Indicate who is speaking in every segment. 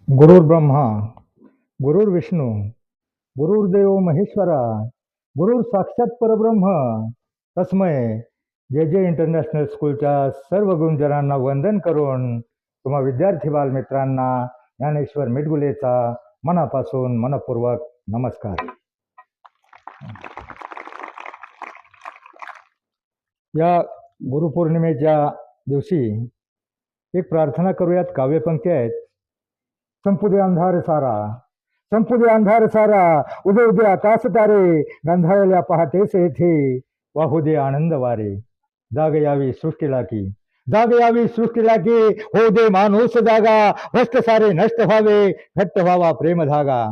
Speaker 1: गुरुर्ब्रह्मा गुरुर्विष्णू गुरुर्देव महेश्वरा गुरुर साक्षात परब्रह्म तस्मय जे जे इंटरनॅशनल स्कूलच्या सर्व गुरुजनांना वंदन करून तुम्हा विद्यार्थी बालमित्रांना ज्ञानेश्वर मिडगुलेचा मनापासून मनपूर्वक नमस्कार. या गुरुपौर्णिमेच्या दिवशी एक प्रार्थना करूयात. काव्यपंक्ती आहेत. संपू दे अंधार सारा, संपू दे अंधार सारा, उदे उदे आकाश तारे, गंधाळल्या पहाटेस येथे वाहू दे आनंद वारे. जाग यावी सृष्टीला की, जाग यावी सृष्टीला की, होऊ दे माणूस जागा, भ्रष्ट सारे नष्ट व्हावे, घट्ट व्हावा प्रेम धागा.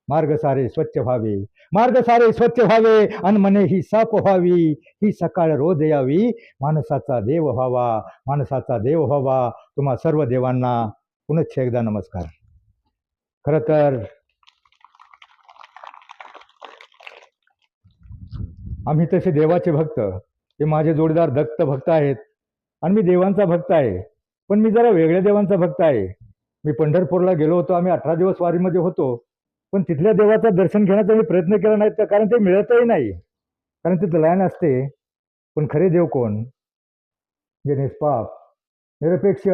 Speaker 1: मार्ग सारे स्वच्छ व्हावे, मार्ग सारे स्वच्छ व्हावे, अन मने ही साफ व्हावी, ही सकाळ रोज यावी, माणसाचा देव व्हावा, माणसाचा देव व्हावा. तुम्हा सर्व देवांना पुनश्च एकदा नमस्कार. खरं तर आम्ही तसे देवाचे भक्त, हे माझे जोडीदार दत्त भक्त आहेत आणि मी देवांचा भक्त आहे. पण मी जरा वेगळ्या देवांचा भक्त आहे. मी पंढरपूरला गेलो होतो. आम्ही 18 दिवस वारीमध्ये होतो. पण तिथल्या देवाचं दर्शन घेण्याचा मी प्रयत्न केला नाही, कारण ते मिळतही नाही, कारण तिथं लाईन असते. पण खरे देव कोण? जे निष्पाप, निरपेक्ष,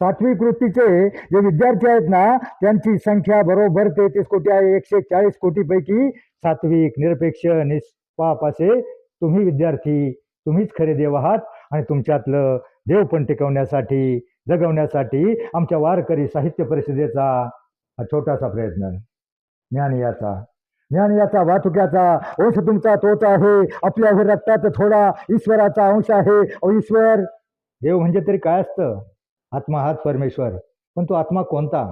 Speaker 1: सात्विक वृत्तीचे जे विद्यार्थी आहेत ना, त्यांची संख्या बरोबर 33 कोटी आहे. 140 कोटीपैकी सात्विक, निरपेक्ष, निष्पाप असे तुम्ही विद्यार्थी, तुम्हीच खरे देव आहात. आणि तुमच्यातलं देवपण टिकवण्यासाठी, जगवण्यासाठी आमच्या वारकरी साहित्य परिषदेचा हा छोटासा प्रयत्न. ज्ञानियाचा वाहतुक्याचा अंश तुमचा तोच आहे. आपल्या रक्तात थोडा ईश्वराचा अंश आहे. ईश्वर देव म्हणजे तरी काय असतं? आत्मा हाच परमेश्वर. पण तो आत्मा कोणता?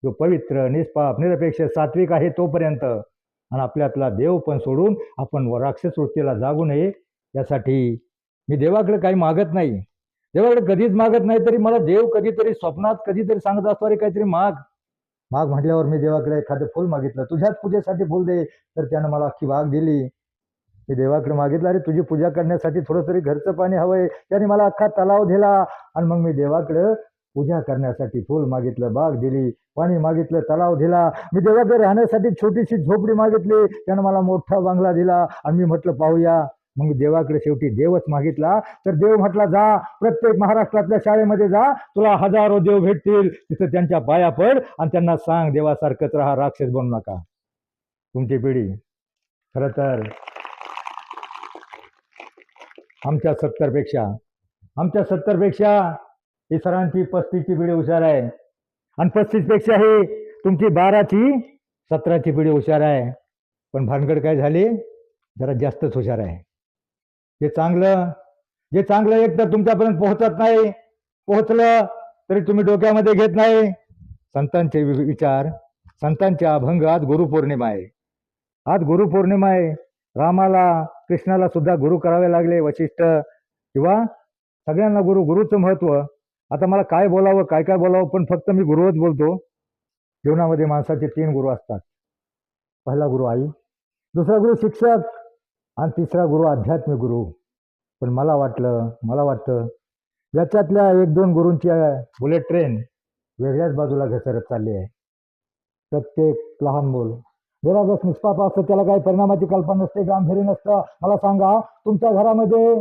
Speaker 1: जो पवित्र, निष्पाप, निरपेक्ष, सात्विक आहे तोपर्यंत. आणि आपल्यातला देव पण सोडून आपण राक्षस वृत्तीला जागू नये यासाठी मी देवाकडे काही मागत नाही. देवाकडे कधीच मागत नाही. तरी मला देव कधीतरी स्वप्नात कधीतरी सांगत असतो, अरे काहीतरी माग. माग म्हटल्यावर मी देवाकडे एखादं फुल मागितलं, तुझ्याच पूजेसाठी फुल दे, तर त्यानं मला अख्खी बाग दिली. मी देवाकडे मागितलं, अरे तुझी पूजा करण्यासाठी थोडं तरी घरचं पाणी हवंय, त्याने मला अख्खा तलाव दिला. आणि मग मी देवाकडे पूजा करण्यासाठी फुल मागितलं, बाग दिली. पाणी मागितलं, तलाव दिला. मी देवाकडे राहण्यासाठी छोटीशी झोपडी मागितली, त्यानं मला मोठा बंगला दिला. आणि मी म्हटलं पाहूया. मग मी देवाकडे शेवटी देवच मागितला. तर देव म्हटला, जा प्रत्येक महाराष्ट्रातल्या शाळेमध्ये जा, तुला हजारो देव भेटतील, तिथं त्यांच्या पाया पड आणि त्यांना सांग देवासारखंच राहा, राक्षस बनू नका. तुमची पिढी खरं तर आमच्या 70पेक्षा इतरांची 35ची पिढी हुशार आहे. आणि 35पेक्षा ही तुमची 12ची 17ची पिढी हुशार आहे. पण भानगड काय झाली? जरा जास्तच हुशार आहे. जे चांगलं एक तर तुमच्यापर्यंत पोहोचत नाही. पोहोचलं तरी तुम्ही डोक्यामध्ये घेत नाही. संतांचे विचार, संतांचे अभंग. आज गुरुपौर्णिमा आहे. आज गुरुपौर्णिमा आहे. रामाला, कृष्णाला सुद्धा गुरु करावे लागले. वशिष्ठ किंवा सगळ्यांना गुरुचं महत्व. आता मला काय बोलावं, काय बोलावं, पण फक्त मी गुरुच बोलतो. जीवनामध्ये माणसाचे 3 गुरु असतात. पहिला गुरु आई, दुसरा गुरु शिक्षक आणि तिसरा गुरु आध्यात्मिक गुरु. पण मला वाटतं याच्यातल्या 1-2 गुरूंची बुलेट ट्रेन वेगळ्याच बाजूला घसरत चालली आहे. प्रत्येक लहान मूल निरागस निष्पाप असतं, त्याला काही परिणामाची कल्पना नसते, गांभीर्य नसतं. मला सांगा, तुमच्या घरामध्ये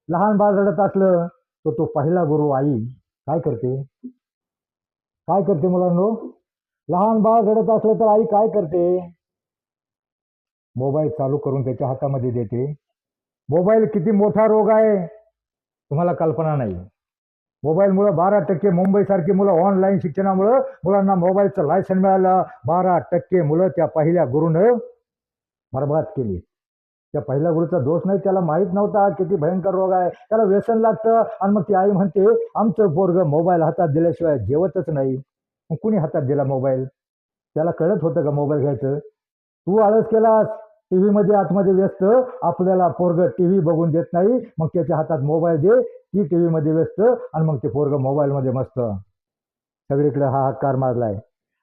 Speaker 1: लहान बाळ रडत असलं तर तो पहिला गुरु आई काय करते? मुलांनो? लहान बाळ रडत असलं तर आई काय करते? मोबाईल चालू करून त्याच्या हातामध्ये देते. मोबाईल किती मोठा रोग आहे तुम्हाला कल्पना नाही. मोबाईलमुळे 12% मुंबईसारखी मुलं ऑनलाईन शिक्षणामुळं मुलांना मोबाईलचं लायसन मिळालं. 12% मुलं त्या पहिल्या गुरुनं बरबाद केली. त्या पहिल्या गुरुचा दोष नाही, त्याला माहीत नव्हता किती भयंकर रोग आहे. त्याला व्यसन लागतं. आणि मग ती आई म्हणते, आमचं पोरगं मोबाईल हातात दिल्याशिवाय जेवतच नाही. मग कुणी हातात दिला मोबाईल? त्याला कळत होतं का मोबाईल घ्यायचं? तू आळस केलास, टीव्ही मध्ये आतमध्ये व्यस्त. आपल्याला पोरग टीव्ही बघून देत नाही, मग त्याच्या हातात मोबाईल दे, ती टीव्ही मध्ये व्यस्त. आणि मग ते पोरग मोबाईल मध्ये मस्त. सगळीकडे हाहाकार माजलाय,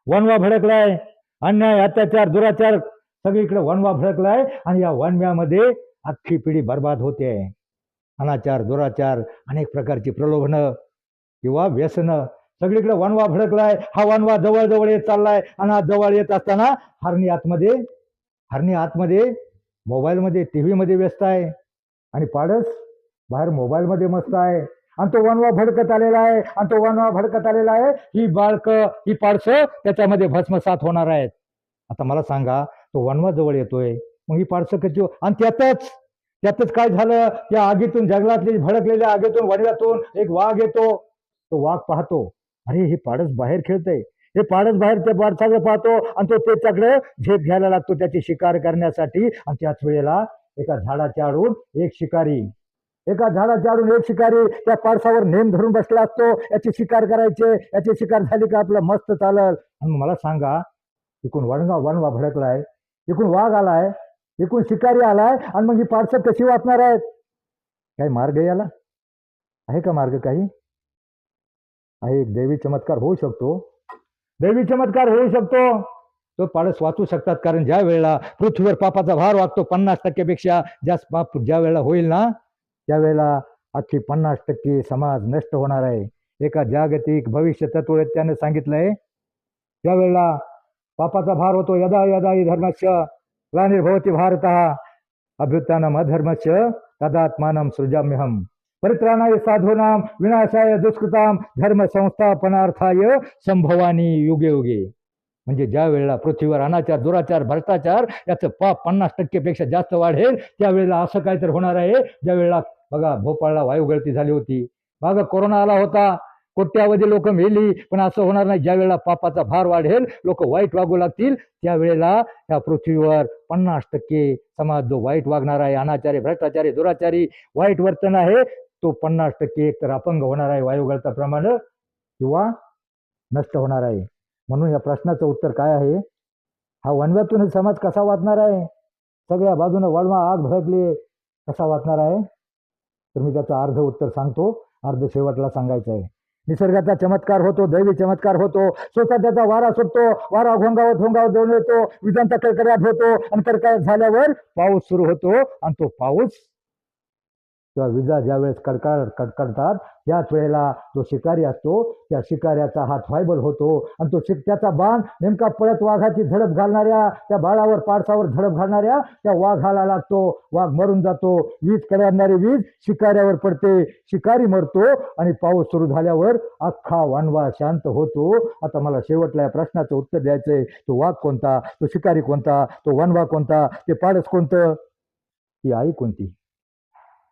Speaker 1: वनवा भडकलाय. अन्याय, अत्याचार, दुराचार सगळीकडे वनवा भडकलाय. आणि या वनव्यामध्ये अख्खी पिढी बर्बाद होते. अनाचार, दुराचार, अनेक प्रकारची प्रलोभनं किंवा व्यसनं सगळीकडे वणवा भडकलाय. हा वणवा जवळ जवळ येत चाललाय आणि हा जवळ येत असताना हरणी आतमध्ये मोबाईलमध्ये टीव्ही मध्ये व्यस्त आहे आणि पाडस बाहेर मोबाईलमध्ये मस्त आहे. आणि तो वणवा भडकत आलेला आहे ही पाडसं त्याच्यामध्ये भस्मसात होणार आहेत. आता मला सांगा, तो वणवा जवळ येतोय, मग ही पाडसं कशी आणि त्यातच काय झालं, त्या आगीतून, जंगलातली भडकलेल्या आगीतून, वणव्यातून एक वाघ येतो. तो वाघ पाहतो, अरे हे पाडस बाहेर खेळतंय. हे पाडस बाहेर त्या पाडसाकडे पाहतो आणि तो त्याच्याकडे झेप घ्यायला लागतो त्याची शिकार करण्यासाठी. आणि त्याच वेळेला एका झाडाच्या आडून एक शिकारी त्या पाडसावर नेम धरून बसला असतो. याची शिकार झाली का आपलं मस्त चालल. आणि मला सांगा, इकून वणवा भडकलाय, इकून वाघ आलाय, इकून शिकारी आलाय, आणि मग ही पाडसं कशी वाचणार आहेत? काही मार्ग याला आहे का? मार्ग काही आहे? एक दैवी चमत्कार होऊ शकतो. तो पाडस वाचू शकतात. कारण ज्या वेळेला पृथ्वीवर पापाचा भार वागतो 50% जास्त पाप ज्या वेळेला होईल ना, त्यावेळेला अख्खी 50% समाज नष्ट होणार आहे. एका जागतिक भविष्य तत्ववेत्याने सांगितलंय, त्यावेळेला पापाचा भार होतो. यदा यदा हि धर्मस्य ग्लानिर्भवति भारतः अभ्युत्थानम् अधर्मस्य तदात्मानं सृजाम्यहम् परित्राणाय साधूनां विनाशाय दुष्कृतां धर्म संस्थापनार्थाय संभवानी युगे युगे. म्हणजे ज्या वेळेला पृथ्वीवर अनाचार, दुराचार, भ्रष्टाचार याचं पाप 50% जास्त वाढेल, त्यावेळेला असं काहीतरी होणार आहे. ज्या वेळेला बघा भोपाळला वायुगळती झाली होती, बघा कोरोना आला होता, कोट्यावधी लोक मेली, पण असं होणार नाही. ज्या वेळेला पापाचा भार वाढेल, लोक वाईट वागू लागतील, त्यावेळेला या पृथ्वीवर 50% समाज जो वाईट वागणार आहे, अनाचारी, भ्रष्टाचारी, दुराचारी, वाईट वर्तन आहे, तो 50% एकतर अपंग होणार आहे वायुगळताप्रमाणे किंवा नष्ट होणार आहे. म्हणून या प्रश्नाचं उत्तर काय आहे? हा वणव्यातून समाज कसा वाचणार आहे? सगळ्या बाजूने वणवा आग भडकली, कसा वाचणार आहे? तर मी त्याचं अर्ध उत्तर सांगतो, अर्ध शेवटला सांगायचं आहे. निसर्गाचा चमत्कार होतो, दैवी चमत्कार होतो. सोसाट्याचा वारा सुटतो, वारा घोंगावत देऊन येतो, विजांचा कडकडाट होतो, आणि कडकडाट झाल्यावर पाऊस सुरू होतो. आणि तो पाऊस किंवा विजा ज्या वेळेस कडकडतात, त्याच वेळेला जो शिकारी असतो, त्या शिकाऱ्याचा हात व्हायबल होतो, आणि तो त्याचा बाण नेमका पळत वाघाची झडप घालणाऱ्या त्या बाळावर, पाडसावर झडप घालणाऱ्या त्या वाघाला लागतो. वाघ मरून जातो. वीज कडणारी वीज शिकाऱ्यावर पडते, शिकारी मरतो, आणि पाऊस सुरू झाल्यावर अख्खा वणवा शांत होतो. आता मला शेवटला या प्रश्नाचं उत्तर द्यायचंय. तो वाघ कोणता? तो शिकारी कोणता? तो वणवा कोणता? ते पाडस कोणतं? ती आई कोणती?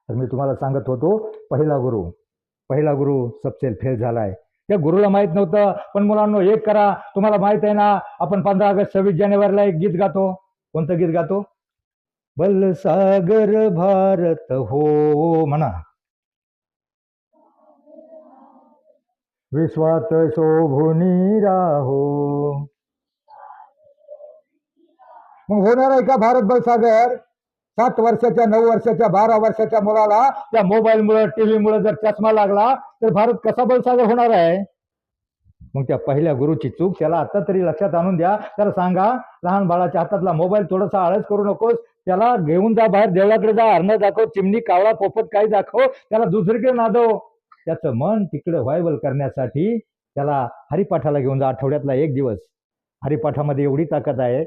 Speaker 1: तर मी तुम्हाला सांगत होतो, पहिला गुरु सबसे फेल झालाय. त्या गुरुला माहित नव्हतं. पण मुलांनो, एक करा, तुम्हाला माहित आहे ना, आपण 15 ऑगस्ट 26 जानेवारीला एक गीत गातो. कोणतं गीत गातो? बलसागर भारत हो म्हणा, विश्वात शोभुनी राहो. मग होणार आहे का भारत बलसागर? 7 वर्षाच्या, 9 वर्षाच्या, 12 वर्षाच्या मुलाला त्या मोबाईलमुळे, टीव्हीमुळे जर चष्मा लागला, तर भारत कसा बलसागर होणार आहे? मग त्या पहिल्या गुरुची चूक त्याला आता तरी लक्षात आणून द्या. त्याला सांगा, लहान बाळाच्या हातातला मोबाईल थोडासा आळस करू नकोस, त्याला घेऊन जा बाहेर, देवळाकडे जा, हरणं दाखव, चिमणी, कावळा, पोपट काही दाखव, त्याला दुसरीकडे नादव. त्याचं मन तिकडे व्हायबल करण्यासाठी त्याला हरिपाठाला घेऊन जा. आठवड्यातला 1 दिवस. हरिपाठामध्ये एवढी ताकद आहे,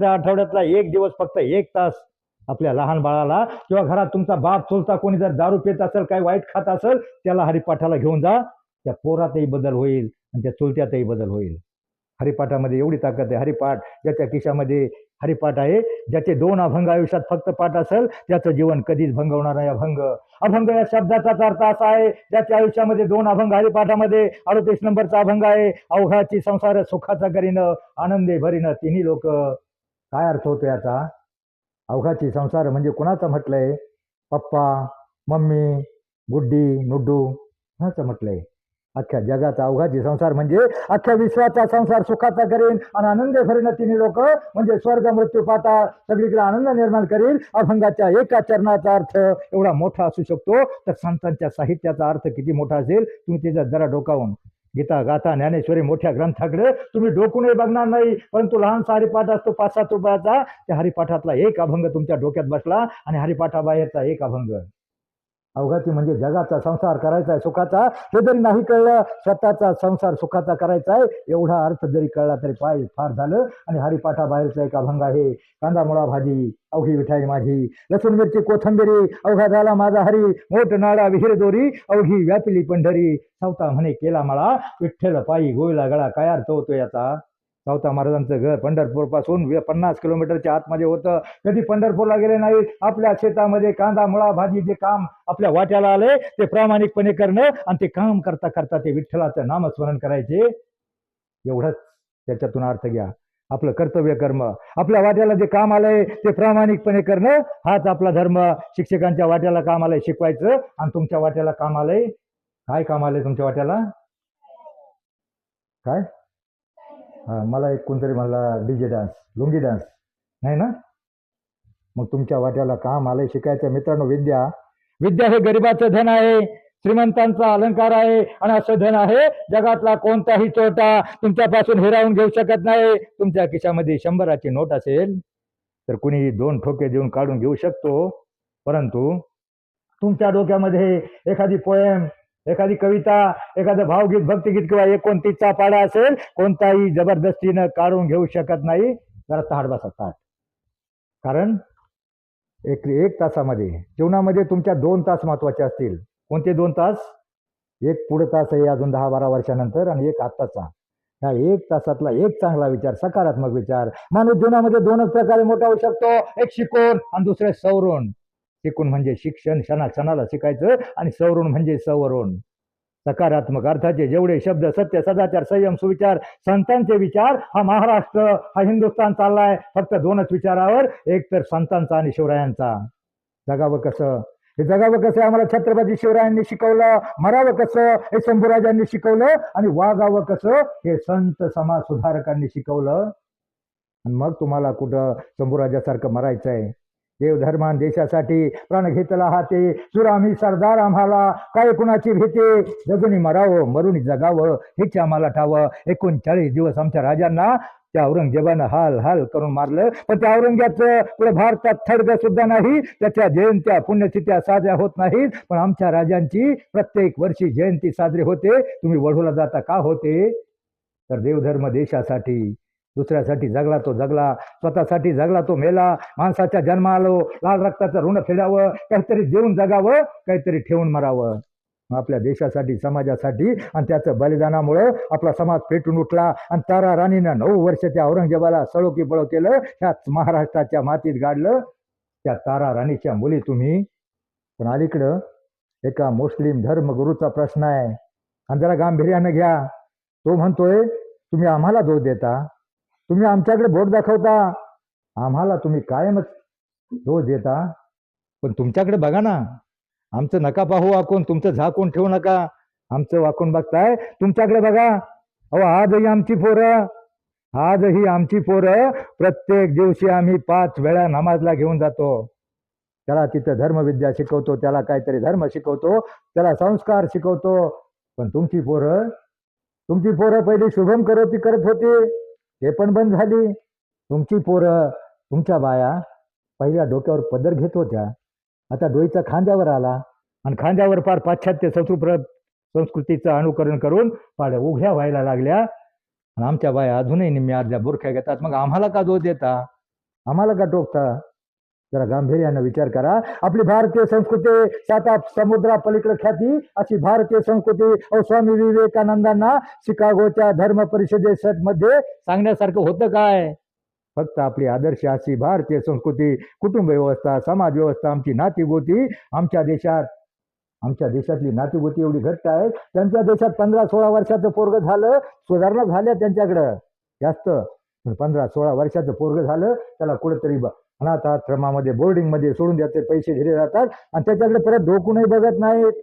Speaker 1: आठवड्यातला 1 दिवस, फक्त 1 तास आपल्या लहान बाळाला, किंवा घरात तुमचा बाप चुलता कोणी जर दारू पित असेल, काही वाईट खात असेल, त्याला हरिपाठाला घेऊन जा. त्या पोरातही बदल होईल आणि त्या चुलत्यातही बदल होईल. हरिपाठामध्ये एवढी ताकद आहे. हरिपाठ, ज्याच्या खिशामध्ये हरिपाठ आहे, ज्याचे 2 अभंग आयुष्यात फक्त पाठ असेल, त्याचं जीवन कधीच भंगवणार नाही. अभंग या शब्दाचा अर्थ असा आहे, ज्याच्या आयुष्यामध्ये 2 अभंग हरिपाठामध्ये 38 नंबरचा अभंग आहे. अवघाची संसार सुखाचा करीन, आनंदे भरीन तिन्ही लोक. काय अर्थ होतो याचा? अवघाची संसार म्हणजे कुणाचा म्हटलंय? पप्पा, मम्मी, गुड्डी, नुड्डू कुणाचं म्हटलंय? अख्ख्या जगाचा अवघाची संसार म्हणजे अख्ख्या विश्वाचा संसार सुखाचा करेन आणि आनंद भरीन तिन्ही लोक, म्हणजे स्वर्ग मृत्यू पाताळ सगळीकडे आनंद निर्माण करील. अभंगाच्या एका चरणाचा अर्थ एवढा मोठा असू शकतो, तर संतांच्या साहित्याचा अर्थ किती मोठा असेल तुम्ही त्याच्यात जरा डोकावून. गीता, गाथा, ज्ञानेश्वरी मोठ्या ग्रंथाकडे तुम्ही डोकूनही बघणार नाही, परंतु लहानसा हरिपाठ असतो 5-7 रुपयाचा, त्या हरिपाठातला 1 अभंग तुमच्या डोक्यात बसला आणि हरिपाठाबाहेरचा 1 अभंग अवघाती म्हणजे जगाचा संसार करायचा आहे सुखाचा, हे जरी नाही कळलं, स्वतःचा संसार सुखाचा करायचा आहे एवढा अर्थ जरी कळला तरी पाय फार झालं. आणि हरिपाठा बाहेरचा एक अभंग आहे, कांदा मुळा भाजी अवघी विठाई माझी, लसूण मिरची कोथंबिरी अवघा झाला माझा हरी, मोठ नाळा विहीर दोरी अवघी व्यापिली पंढरी, सावता म्हणे केला मला विठ्ठल पायी गोयला गळा. काय अर्थ होतो याचा? सावता महाराजांचं घर पंढरपूर पासून 50 किलोमीटरच्या आतमध्ये होतं. कधी पंढरपूरला गेले नाही. आपल्या शेतामध्ये कांदा मुळा भाजी जे काम आपल्या वाट्याला आले ते प्रामाणिकपणे करणं आणि ते काम करता करता ते विठ्ठलाचं नामस्मरण करायचे, एवढंच त्याच्यातून अर्थ घ्या. आपलं कर्तव्य कर्म, आपल्या वाट्याला जे काम आलंय ते प्रामाणिकपणे करणं, हाच आपला धर्म. शिक्षकांच्या वाट्याला काम आलंय शिकवायचं, आणि तुमच्या वाट्याला काम आलंय काय? काम आलंय तुमच्या वाट्याला काय? मला एक कोणतरी म्हणला डीजे डान्स, लुंगी डान्स, नाही ना? मग तुमच्या वाट्याला काम आलंय शिकायचं. मित्रांनो, विद्या विद्या हे गरिबाचं धन आहे, श्रीमंतांचा अलंकार आहे, आणि असं धन आहे जगातला कोणताही चोरटा तुमच्यापासून हिरावून घेऊ शकत नाही. तुमच्या खिशामध्ये 100ची नोट असेल तर कुणी 2 ठोके देऊन काढून घेऊ शकतो, परंतु तुमच्या डोक्यामध्ये एखादी पोएम, एखादी कविता, एखादं भावगीत, भक्तिगीत किंवा 29चा पाडा असेल, कोणताही जबरदस्तीनं काढून घेऊ शकत नाही. जरा ताट बसा, ताट. कारण एक तासामध्ये जीवनामध्ये तुमच्या 2 तास महत्वाचे असतील. कोणते 2 तास? एक पुढे तास आहे अजून 10-12 वर्षानंतर, आणि एक आत्ताचा. ह्या 1 तासातला एक चांगला विचार, सकारात्मक विचार. माणूस जीवनामध्ये 2च प्रकारे मोठा होऊ शकतो, एक शिकून आणि दुसरे सवरून. शिकून म्हणजे शिक्षण, क्षणाला शिकायचं, आणि सवरून म्हणजे सवरून. सकारात्मक अर्थाचे जेवढे शब्द, सत्य, सदाचार, संयम, सुविचार, संतांचे विचार, हा महाराष्ट्र, हा हिंदुस्थान चाललाय फक्त 2च विचारावर, एक तर संतांचा आणि शिवरायांचा. जगावं कसं? हे जगावं कसं आम्हाला छत्रपती शिवरायांनी शिकवलं. मरावं कसं हे शंभूराजांनी शिकवलं. आणि वागावं कसं हे संत समाज सुधारकांनी शिकवलं. आणि मग तुम्हाला कुठं शंभूराजासारखं मरायचंय? देवधर्मान देशासाठी प्राण घेतला हाते, सुरामी सरदार आम्हाला काय कुणाची भीती. जगुनी मरावं मरुनी जगावं हेच आम्हाला ठावं. 39 दिवस आमच्या राजांना त्या औरंगजेबानं हाल हाल करून मारलं, पण त्या औरंगजेबाचं पुढे भारतात थडग सुद्धा नाही. त्याच्या जयंत्या पुण्यतिथ्या साजऱ्या होत नाहीत, पण आमच्या राजांची प्रत्येक वर्षी जयंती साजरी होते. तुम्ही वढूला जाता का होते? तर देवधर्म देशासाठी, दुसऱ्यासाठी जगला तो जगला, स्वतःसाठी जगला तो मेला. माणसाच्या जन्मालो लाल रक्ताचं ऋण फेडावं, काहीतरी देऊन जगावं, काहीतरी ठेवून मरावं. आपल्या देशासाठी, समाजासाठी, आणि त्याचं बलिदानामुळं आपला समाज पेटून उठला. आणि तारा राणीनं 9 वर्ष त्या औरंगजेबाला सळो की पळो केलं, ह्याच महाराष्ट्राच्या मातीत गाडलं. त्या तारा राणीच्या मुली तुम्ही. पण अलीकडं एका मुस्लिम धर्मगुरूचा प्रश्न आहे, आणि जरा गांभीर्यानं घ्या. तो म्हणतोय, तुम्ही आम्हाला दोष देता, तुम्ही आमच्याकडे बोट दाखवता, आम्हाला तुम्ही कायमच दोष देता, पण तुमच्याकडे बघा ना. आमचं नका पाहू वाकून, तुमचं झाकून ठेवू नका. आमचं वाकून बघताय, तुमच्याकडे बघा. अहो, आजही आमची पोरं प्रत्येक दिवशी आम्ही 5 वेळा नमाजला घेऊन जातो. त्याला तिथं धर्मविद्या शिकवतो, त्याला काहीतरी धर्म शिकवतो, त्याला संस्कार शिकवतो. पण तुमची पोरं पहिली शुभम करोती करत होती, ते पण बंद झाली. तुमची पोरं, तुमच्या बाया पहिल्या डोक्यावर पदर घेत होत्या, आता डोईचा खांद्यावर आला, आणि खांद्यावर फार पाश्चात्य संस्कृतीचं अनुकरण करून फार उघ्या व्हायला लागल्या. आणि आमच्या बाया अजूनही निम्म्या अर्ध्या बुरख्या घेतात. मग आम्हाला का दोष देता, आम्हाला का टोकता? जरा गांभीर्यानं विचार करा. आपली भारतीय संस्कृती 7 समुद्रा पलीकडे ख्याती अशी भारतीय संस्कृती स्वामी विवेकानंदांना शिकागोच्या धर्म परिषदेमध्ये सांगण्यासारखं होतं काय? फक्त आपली आदर्श अशी भारतीय संस्कृती, कुटुंब व्यवस्था, समाज व्यवस्था, आमची नातीगोती. आमच्या देशातली नातीगोती एवढी घट्ट आहे. त्यांच्या देशात 15-16 वर्षाचं पोरग झालं, सुधारणा झाल्या त्यांच्याकडं जास्त. 15-16 वर्षाचं पोरग झालं, त्याला कुठेतरी अनाथ आश्रमामध्ये, बोर्डिंगमध्ये सोडून द्यायचे, पैसे दिले जातात, आणि त्याच्याकडे परत डोकूनही बघत नाहीत.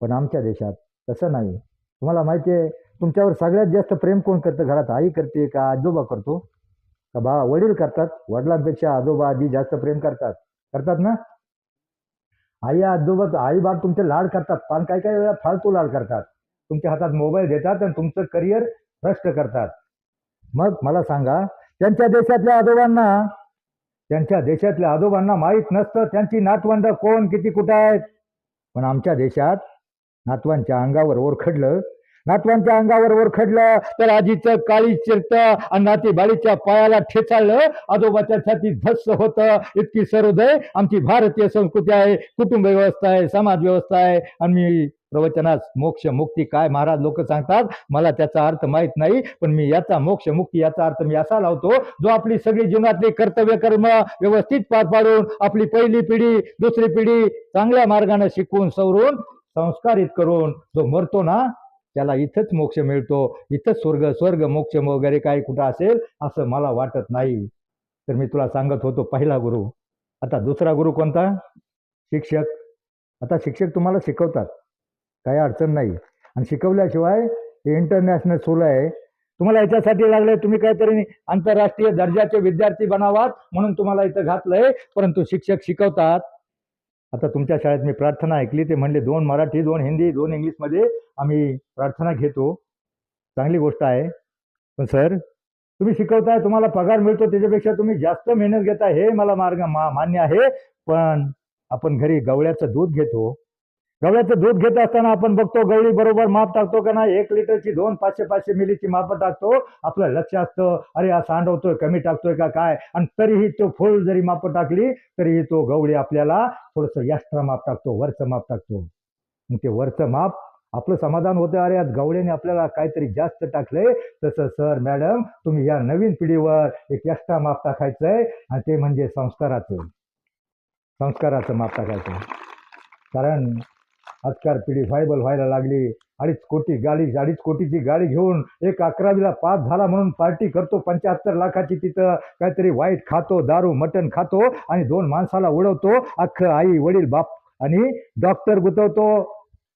Speaker 1: पण आमच्या देशात तसं नाही. तुम्हाला माहिती आहे, तुमच्यावर सगळ्यात जास्त प्रेम कोण करतं घरात? आई करते का आजोबा करतो का वडील करतात? वडिलांपेक्षा आजोबा आजी जास्त प्रेम करतात ना. आई बाप तुमचे लाड करतात, पण काही वेळा फालतू लाड करतात. तुमच्या हातात मोबाईल देतात आणि तुमचं करिअर भ्रष्ट करतात. मग मला सांगा, त्यांच्या देशातल्या आजोबांना माहीत नसतं त्यांची नातवंड कोण किती कुठं आहेत. पण आमच्या देशात नातवांच्या अंगावर ओरखडलं नातवांच्या अंगावर ओरखडलं तर आजीचं काळी चिरतं आणि नाती बाळीच्या पायाला ठेचाळलं आजोबाच्या छातीत धस्स होतं. इतकी सर्वोदय आमची भारतीय संस्कृती आहे, कुटुंब व्यवस्था आहे, समाज व्यवस्था आहे. आणि मी प्रवचनात मोक्ष मुक्ती काय महाराज लोक सांगतात, मला त्याचा अर्थ माहित नाही, पण मी याचा मोक्ष मुक्ती याचा अर्थ मी असा लावतो, जो आपली सगळी जीवनातली कर्तव्य कर्म व्यवस्थित पार पाडून आपली पहिली पिढी दुसरी पिढी चांगल्या मार्गाने शिकवून सवरून संस्कारित करून जो मरतो ना त्याला इथंच मोक्ष मिळतो. इथंच स्वर्ग मोक्ष वगैरे काही कुठं असेल असं मला वाटत नाही. तर मी तुला सांगत होतो पहिला गुरु. आता दुसरा गुरु कोणता? शिक्षक. आता शिक्षक तुम्हाला शिकवतात, काही अडचण नाही. आणि शिकवल्याशिवाय हे इंटरनॅशनल स्कूल आहे, तुम्हाला याच्यासाठी लागले तुम्ही काहीतरी आंतरराष्ट्रीय दर्जाचे विद्यार्थी बनावात म्हणून तुम्हाला इथं घातलंय, परंतु शिक्षक शिकवतात. आता तुमच्या शाळेत मी प्रार्थना ऐकली, ते म्हणले 2 मराठी 2 हिंदी 2 इंग्लिशमध्ये आम्ही प्रार्थना घेतो. चांगली गोष्ट आहे, पण सर तुम्ही शिकवताय, तुम्हाला पगार मिळतो, त्याच्यापेक्षा तुम्ही जास्त मेहनत घेताय हे मला मान्य आहे. पण आपण घरी गवळ्याचं दूध घेतो, गवळ्याचं दूध घेत असताना आपण बघतो गवळी बरोबर माप टाकतो का नाही, 1 लिटरची 2 500 मिलीची माप टाकतो. आपलं लक्ष असतं अरे हा सांडवतोय कमी टाकतोय का काय, आणि तरीही तो फुल जरी माप टाकली तरीही तो गवळी आपल्याला थोडंसं एक्स्ट्रा माप टाकतो, वरचं माप टाकतो. मग ते वरचं माप आपलं समाधान होतं, अरे आज गवळ्याने आपल्याला काहीतरी जास्त टाकलंय. तसं सर मॅडम तुम्ही या नवीन पिढीवर एक एक्स्ट्रा माप टाकायचंय, आणि ते म्हणजे संस्काराचं माप टाकायचं. कारण आजकाल पिढी व्हायबल व्हायला लागली. 2.5 कोटीची गाडी घेऊन एक 11वीला पास झाला म्हणून पार्टी करतो 75 लाखाची, तिथं काहीतरी वाईट खातो, दारू मटण खातो आणि 2 माणसाला उडवतो. अख्खं आई वडील बाप आणि डॉक्टर गुतवतो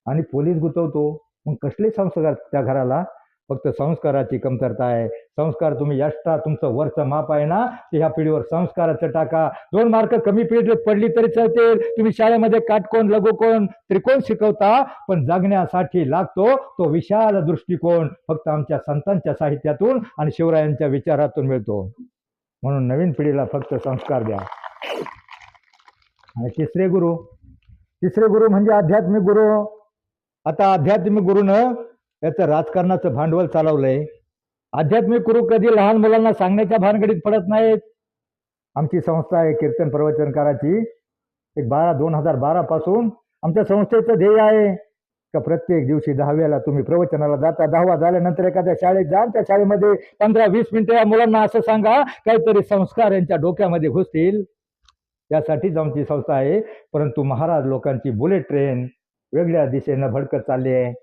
Speaker 1: आणि पोलीस गुतवतो. मग कसले संस्कार त्या घराला? फक्त संस्काराची कमतरता आहे. संस्कार तुम्ही एक्स्ट्रा तुमचं वरचं माप आहे ना, ते ह्या पिढीवर संस्काराचं टाका. 2 मार्क कमी पडली तरी चालतील. तुम्ही शाळेमध्ये काटकोन लघुकोन त्रिकोण शिकवता, पण जगण्यासाठी लागतो तो विशाल दृष्टिकोन फक्त आमच्या संतांच्या साहित्यातून आणि शिवरायांच्या विचारातून मिळतो. म्हणून नवीन पिढीला फक्त संस्कार द्या. आणि तिसरे गुरु म्हणजे आध्यात्मिक गुरु. आता आध्यात्मिक गुरुनं याचं राजकारणाचं भांडवल चालवलंय. आध्यात्मिक गुरु कधी लहान मुलांना सांगण्याच्या भानगडीत पडत नाहीत. आमची संस्था आहे कीर्तन प्रवचनकाराची, 2012 पासून आमच्या संस्थेचं ध्येय आहे का प्रत्येक दिवशी 10व्याला तुम्ही प्रवचनाला जाता, 10वा झाल्यानंतर एखाद्या शाळेत जा, त्या शाळेमध्ये 15-20 मिनिटं या मुलांना असं सांगा काहीतरी संस्कार यांच्या डोक्यामध्ये घुसतील. त्यासाठीच आमची संस्था आहे. परंतु महाराज लोकांची बुलेट ट्रेन वेगळ्या दिशेनं भडकत चालली आहे.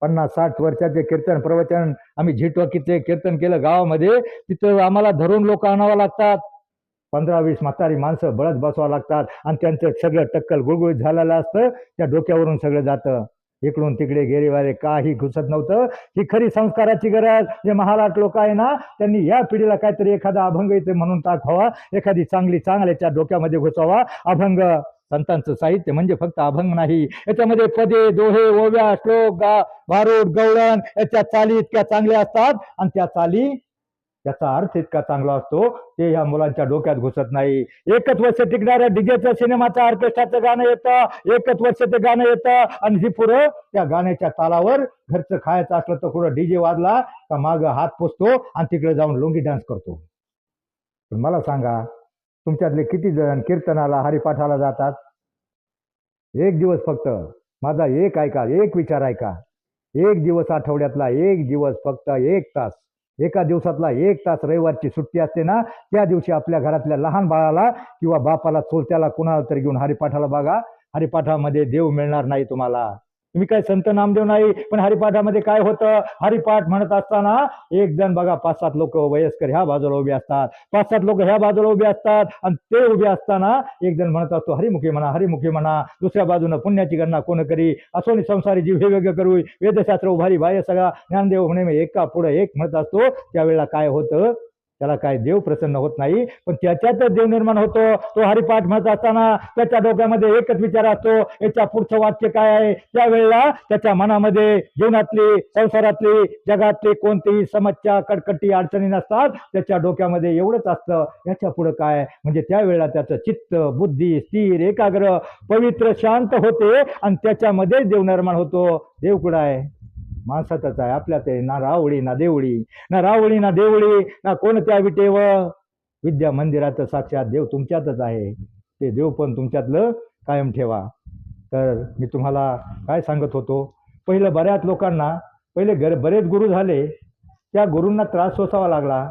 Speaker 1: 50-60 वर्षाचे कीर्तन प्रवचन आम्ही झिटवाकीचे कीर्तन केलं गावामध्ये, तिथं आम्हाला धरून लोक आणावं लागतात. 15-20 म्हातारी माणसं बळत बसवावं लागतात आणि त्यांचं सगळं टक्कल गुळगुळीत झालेलं असतं, त्या डोक्यावरून सगळं जातं. इकडून तिकडे गेरीवारे काही घुसत नव्हतं. ही खरी संस्काराची गरज. जे महाराज लोक आहे ना, त्यांनी या पिढीला काहीतरी एखादा अभंग इथे म्हणून टाकावा, एखादी चांगल्याच्या डोक्यामध्ये घुसावा. अभंग संतांचं साहित्य म्हणजे फक्त अभंग नाही, याच्यामध्ये पदे दोहे ओव्या श्लोक भारूड गवळण याच्या चाली इतक्या चांगल्या असतात, आणि त्या चाली त्याचा अर्थ इतका चांगला असतो ते ह्या मुलांच्या डोक्यात घुसत नाही. 1 वर्ष टिकणाऱ्या डीजेचं सिनेमाचं ऑर्केस्ट्राचं गाणं येतं, 1 वर्ष ते गाणं येतं, आणि ही पुरं त्या गाण्याच्या तालावर घरचं खायचं असलं तर पुढं डीजे वाजला का मागं हात पुसतो आणि तिकडे जाऊन लोंगी डान्स करतो. पण मला सांगा, तुमच्यातले किती जण कीर्तनाला हरिपाठाला जातात? 1 दिवस फक्त माझा एक विचार ऐका. 1 दिवस आठवड्यातला 1 दिवस फक्त 1 तास, एका दिवसातला 1 तास रविवारची सुट्टी असते ना, त्या दिवशी आपल्या घरातल्या लहान बाळाला किंवा बापाला चोरत्याला कुणाला तरी घेऊन हरिपाठाला बघा. हरिपाठामध्ये देव मिळणार नाही तुम्हाला. तुम्ही काय संत नामदेव नाही, पण हरिपाठामध्ये काय होतं, हरिपाठ म्हणत असताना एक जण बघा 5-7 लोक वयस्कर ह्या बाजूला उभे असतात, 5-7 लोक ह्या बाजूला उभे असतात, आणि ते उभे असताना एक जण म्हणत असतो हरिमुखी म्हणा. दुसऱ्या बाजूनं पुण्याची गणना कोण करी, असोनी संसारी जीव हे वेगळं करू, वेदशास्त्र उभारी बाह्य सगळा ज्ञानदेव म्हणे एका पुढे एक म्हणत असतो. त्यावेळेला काय होतं, त्याला काय देव प्रसन्न होत नाही, पण त्याच्यातच देव निर्माण होतो. तो हरिपाठ म्हणत असताना त्याच्या डोक्यामध्ये एकच विचार असतो, याच्या पुढचं वाक्य काय आहे. त्यावेळेला त्याच्या मनामध्ये जीवनातली, संसारातली, जगातली कोणतीही समस्या, कटकटी, अडचणी नसतात. त्याच्या डोक्यामध्ये एवढंच असतं, याच्या पुढं काय. म्हणजे त्यावेळेला त्याचं चित्त, बुद्धी स्थिर, एकाग्र, पवित्र, शांत होते आणि त्याच्यामध्ये देव निर्माण होतो. देव कुठं आहे? माणसातच आहे, आपल्यात आहे. ना रावळी ना देवळी, ना रावळी ना देवळी, ना कोणत्या विटेवर. विद्या मंदिरात साक्षात देव तुमच्यातच आहे. ते देव पण तुमच्यातलं कायम ठेवा. तर मी तुम्हाला काय सांगत होतो, पहिलं बऱ्याच लोकांना बरेच गुरु झाले, त्या गुरूंना त्रास सोसावा लागला.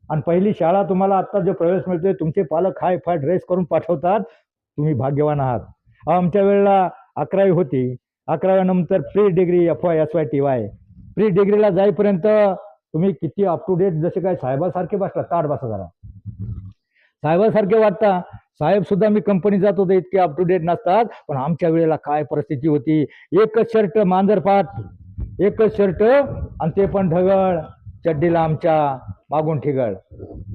Speaker 1: आणि पहिली शाळा तुम्हाला आत्ता जो प्रवेश मिळतोय, तुमचे पालक हाय फाय ड्रेस करून पाठवतात, तुम्ही भाग्यवान आहात. आमच्या वेळेला 11वी होती, 11व्यानंतर pre degree FY SY TY. Pre डिग्रीला जाईपर्यंत तुम्ही किती अप टू डेट, जसे काय साहेबासारखे बसला, ताट बसा जरा, साहेबासारखे वाटता. साहेब सुद्धा मी कंपनी जात होते, इतके अप टू डेट नसतात. पण आमच्या वेळेला काय परिस्थिती होती, एकच शर्ट मांजरपाट, एकच शर्ट आणि ते पण ढगळ, चड्डीला आमच्या मागून ठिगळ,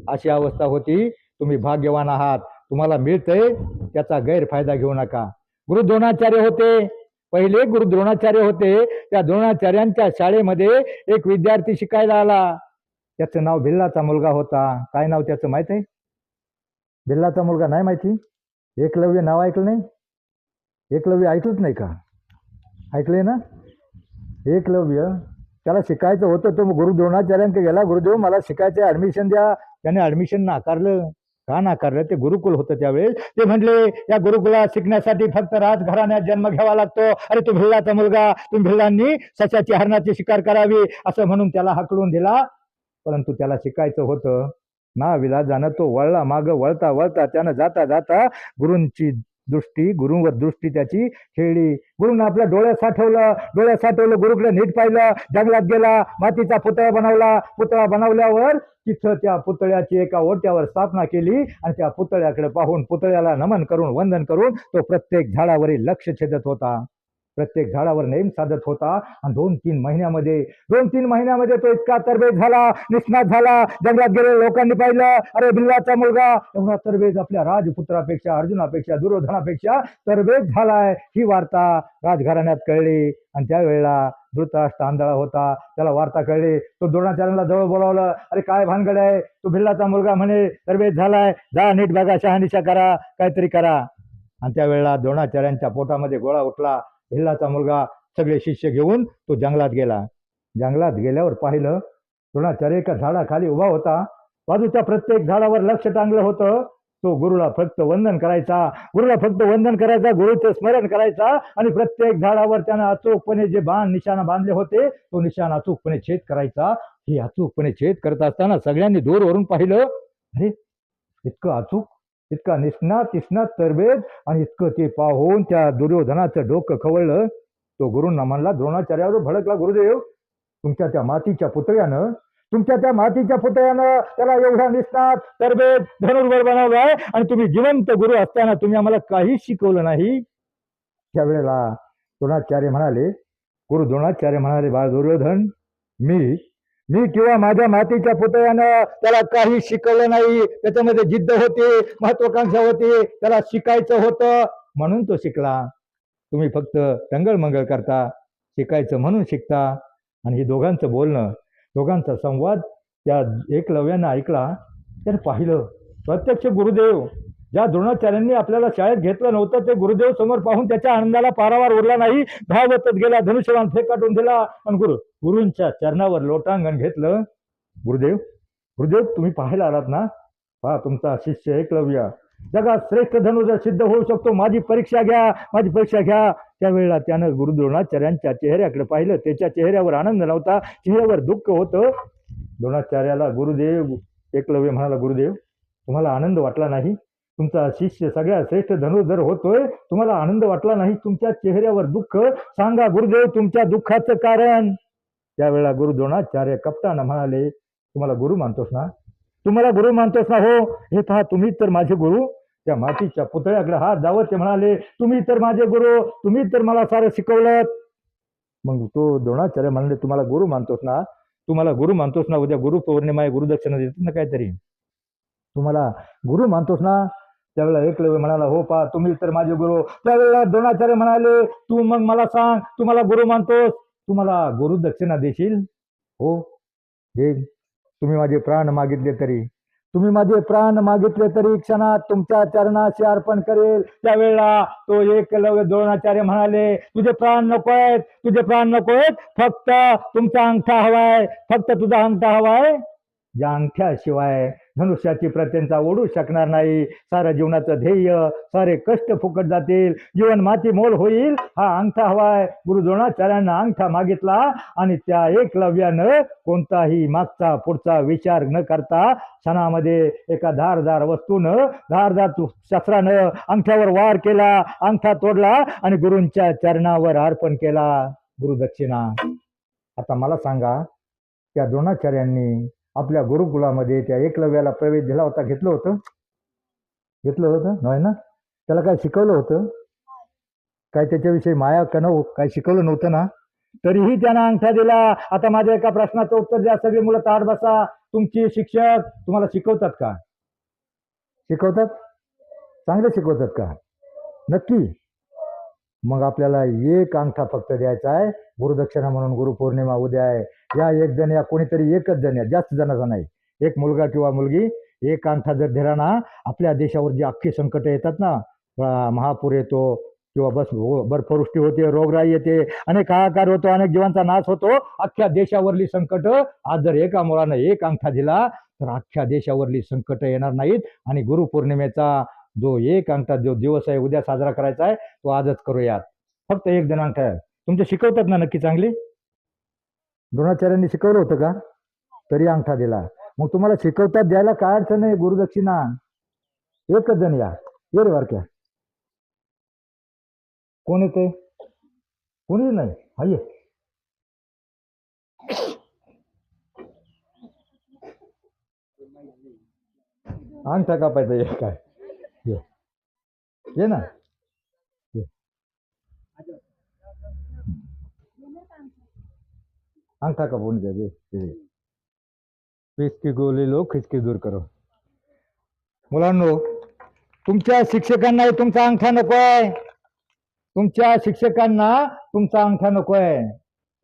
Speaker 1: अशी अवस्था होती. तुम्ही भाग्यवान आहात, तुम्हाला मिळतंय, त्याचा गैरफायदा घेऊ नका. गुरु द्रोणाचार्य होते, पहिले गुरु द्रोणाचार्य होते. त्या द्रोणाचार्यांच्या शाळेमध्ये एक विद्यार्थी शिकायला आला, त्याचं नाव भिल्लाचा मुलगा होता. काय नाव त्याचं माहित आहे? भिल्लाचा मुलगा नाही माहिती? एकलव्य नाव ऐकलं नाही? एकलव्य ऐकलंच नाही का? ऐकले ना? एकलव्य, त्याला शिकायचं होतं. तो गुरु द्रोणाचार्यांकडे गेला, गुरुदेव मला शिकायचं, ऍडमिशन द्या. त्याने ऍडमिशन नाकारलं. का नाकारलं? ते गुरुकुल होतं त्यावेळेस. ते म्हणले, या गुरुकुलात शिकण्यासाठी फक्त राजघराण्यात जन्म घ्यावा लागतो. अरे तू भिल्लाचा मुलगा, तुम्ही भिल्लांनी सशाची, हरणाची शिकार करावी असं म्हणून त्याला हाकलून दिला. परंतु त्याला शिकायचं होतं. ना विलाजानं तो वळला मागं, वळता वळता त्यानं जाता जाता गुरूंची दृष्टी, गुरुवर दृष्टी त्याची खेळली. गुरुनं आपल्या डोळ्यात साठवलं, गुरुकडे नीट पाहिलं, जंगलात गेला, मातीचा पुतळा बनवला. पुतळा बनवल्यावर तिथं त्या पुतळ्याची एका ओट्यावर स्थापना केली आणि त्या पुतळ्याकडे पाहून, पुतळ्याला नमन करून, वंदन करून तो प्रत्येक झाडावरील लक्ष छेदत होता, प्रत्येक झाडावर नेम साधत होता. आणि 2-3 महिन्यामध्ये तो इतका तरबेज झाला, निष्णात झाला. जंगलात गेले, लोकांनी पाहिलं, अरे भिल्लाचा मुलगा एवढा तरबेज, आपल्या राजपुत्रापेक्षा, अर्जुनापेक्षा, दुर्योधनापेक्षा तरबेज झालाय. ही वार्ता राजघराण्यात कळली. आणि त्यावेळेला धृतराष्ट्र आंधळा होता, त्याला वार्ता कळली. तो द्रोणाचार्यांना जवळ बोलावलं, अरे काय भानगड आहे, तो भिल्लाचा मुलगा म्हणे तरबेज झालाय, जा नीट बघा, शहानिशा करा, काहीतरी करा. आणि त्यावेळेला द्रोणाचार्यांच्या पोटामध्ये गोळा उठला. भिल्लाचा मुलगा सगळे शिष्य घेऊन तो जंगलात गेला. जंगलात गेल्यावर पाहिलं, द्रोणाचार्य एका झाडाखाली उभा होता. बाजूच्या प्रत्येक झाडावर लक्ष टांगलं होतं. तो गुरुला फक्त वंदन करायचा, गुरुचं स्मरण करायचा. आणि प्रत्येक झाडावर त्यानं अचूकपणे जे निशाणा बांधले होते, तो निशाणा अचूकपणे छेद करायचा. ही अचूकपणे छेद करत असताना सगळ्यांनी दूरवरून पाहिलं, अरे इतकं अचूक, इतका निष्णात तरबेज. आणि इतकं ते पाहून त्या दुर्योधनाचं डोकं खवळलं. तो गुरूंना म्हणला, द्रोणाचार्यावर भडकला, गुरुदेव तुमच्या त्या मातीच्या पुतळ्यानं त्याला एवढा निष्णात तरबेज धनुर्धर बनवलाय, आणि तुम्ही जिवंत गुरु असताना तुम्ही आम्हाला काहीच शिकवलं नाही. त्यावेळेला गुरु द्रोणाचार्य म्हणाले, बाळ दुर्योधन, मी किंवा माझ्या मातीच्या पुतळ्यानं त्याला काही शिकवलं नाही. त्याच्यामध्ये जिद्द होती, महत्वाकांक्षा होती, त्याला शिकायचं होतं म्हणून तो शिकला. तुम्ही फक्त टंगळमंगळ करता, शिकायचं म्हणून शिकता. आणि हे दोघांचं बोलणं, दोघांचा संवाद त्या एकलव्यानं ऐकला. त्याने पाहिलं, प्रत्यक्ष गुरुदेव, ज्या द्रोणाचार्यांनी आपल्याला शाळेत घेतलं नव्हतं, ते गुरुदेव समोर पाहून त्याच्या आनंदाला पारावार उरला नाही. धावतच गेला, धनुष्यबाण फेकाटून दिला आणि गुरूंच्या चरणावर लोटांगण घेतलं. गुरुदेव तुम्ही पाहायला आलात ना, पहा तुमचा शिष्य एकलव्य जगात श्रेष्ठ धनुर्धर सिद्ध होऊ शकतो, माझी परीक्षा घ्या. त्यावेळेला त्यानं गुरु द्रोणाचार्यांच्या चेहऱ्याकडे पाहिलं. त्याच्या चेहऱ्यावर आनंद नव्हता, चेहऱ्यावर दुःख होतं. द्रोणाचार्याला एकलव्य म्हणाला, गुरुदेव तुम्हाला आनंद वाटला नाही? तुमचा शिष्य सगळ्यात श्रेष्ठ धनुर्धर होतोय, तुम्हाला आनंद वाटला नाही? तुमच्या चेहऱ्यावर दुःख, सांगा गुरुदेव तुमच्या दुःखाचं कारण. त्यावेळेला गुरु द्रोणाचार्य कपटानं म्हणाले, तुम्हाला गुरु मानतोस ना? हो, हे पहा तुम्ही तर माझे गुरु. त्या मातीच्या पुतळ्याकडे हात जावत ते म्हणाले, तुम्ही तर माझे गुरु, तुम्ही तर मला सारं शिकवलं. मग तो द्रोणाचार्य म्हणाले, तुम्हाला गुरु मानतोस ना? तुम्हाला गुरु मानतोस ना, उद्या गुरु पौर्णिमा आहे, गुरुदक्षिणा देतात ना काहीतरी, तुम्हाला गुरु मानतोस ना. त्यावेळेला एकलव्य म्हणाला, हो पा तुम्ही तर माझे गुरु. त्यावेळेला द्रोणाचार्य म्हणाले, तू मग मला सांग, तुम्हाला गुरु मानतोस, तुम्हाला गुरुदक्षिणा देशील? हो देईल. तुम्ही माझे प्राण मागितले तरी, तुम्ही माझे प्राण मागितले तरी क्षणात तुमच्या चरणाशी अर्पण करेल. त्यावेळेला तो एकलव्य द्रोणाचार्य म्हणाले, तुझे प्राण नकोयत, तुझे प्राण नकोयत, फक्त तुमचा अंगठा हवाय, फक्त तुझा अंगठा हवाय. ज्या अंगठ्याशिवाय धनुष्याची प्रत्यंचा ओढू शकणार नाही. सारं जीवनाचं ध्येय, सारे कष्ट फुकट जातील, जीवन माती मोल होईल. हा अंगठा हवाय. गुरु द्रोणाचार्यांना अंगठा मागितला आणि त्या एकलव्यानं कोणताही मागचा पुढचा विचार न करता क्षणामध्ये एका धारदार वस्तूनं, धारदार शस्त्रानं अंगठ्यावर वार केला, अंगठा तोडला आणि गुरूंच्या चरणावर अर्पण केला गुरुदक्षिणा. आता मला सांगा, त्या द्रोणाचार्यांनी आपल्या गुरुकुलामध्ये त्या एकलव्याला प्रवेश दिला होता, घेतलं होतं नाही ना? त्याला काय शिकवलं होतं? काय त्याच्याविषयी माया कणव काय शिकवलं नव्हतं ना? तरीही त्यानं अंगठा दिला. आता माझ्या एका प्रश्नाचं उत्तर द्या, सगळी मुलं ताट बसा. तुमची शिक्षक तुम्हाला शिकवतात का? शिकवतात? चांगले शिकवतात का? नक्की? मग आपल्याला एक अंगठा फक्त द्यायचा आहे, गुरुदक्षिणा म्हणून. गुरुपौर्णिमा उद्या आहे. या एक जण या, कोणीतरी एकच जण या, जास्त जणांचा नाही. एक मुलगा किंवा मुलगी एक अंगठा जर दिला ना, आपल्या देशावर जी अख्खी संकट येतात ना, महापूर येतो किंवा बर्फवृष्टी होते, रोगराई येते, अनेक हाहाकार होतो, अनेक जीवांचा नाश होतो. अख्ख्या देशावरली संकट आज जर एका मुलानं एक अंगठा दिला तर अख्ख्या देशावरली संकट येणार नाहीत. आणि गुरुपौर्णिमेचा जो एक अंगठा जो दिवस आहे उद्या साजरा करायचा आहे, तो आजच करूयात. फक्त एक जण अंगठा आहे. तुमचे शिकवतात ना नक्की चांगले? द्रोणाचार्यांनी शिकवलं होतं का? तरी अंगठा दिला. मग तुम्हाला शिकवतात, द्यायला काय अडचण नाही. गुरुदक्षिणा एकच जण या. ये रे वारक्या. कोण येते? कोणीच नाही. हा ये. अंगठा कापायचा ये. काय ये ना, ये. अंगठा कापून घ्या. इसकी गोली लो, खिचकी दूर करो. मुलांनो, तुमच्या शिक्षकांना तुमचा अंगठा नकोय. तुमच्या शिक्षकांना तुमचा अंगठा नकोय.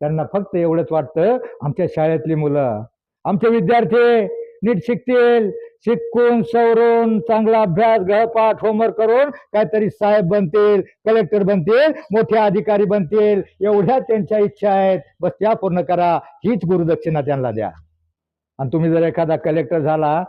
Speaker 1: त्यांना फक्त एवढंच वाटतं, आमच्या शाळेतली मुलं, आमचे विद्यार्थी नीट शिकतील, शिकून सवरून चांगला अभ्यास, गृहपाठ, होमवर्क करून काहीतरी साहेब बनतील, कलेक्टर बनतील, मोठे अधिकारी बनतील, एवढ्या त्यांच्या इच्छा आहेत. बस त्या पूर्ण करा. हीच गुरुदक्षिणा त्यांना द्या. आणि तुम्ही जर एखादा कलेक्टर झाला,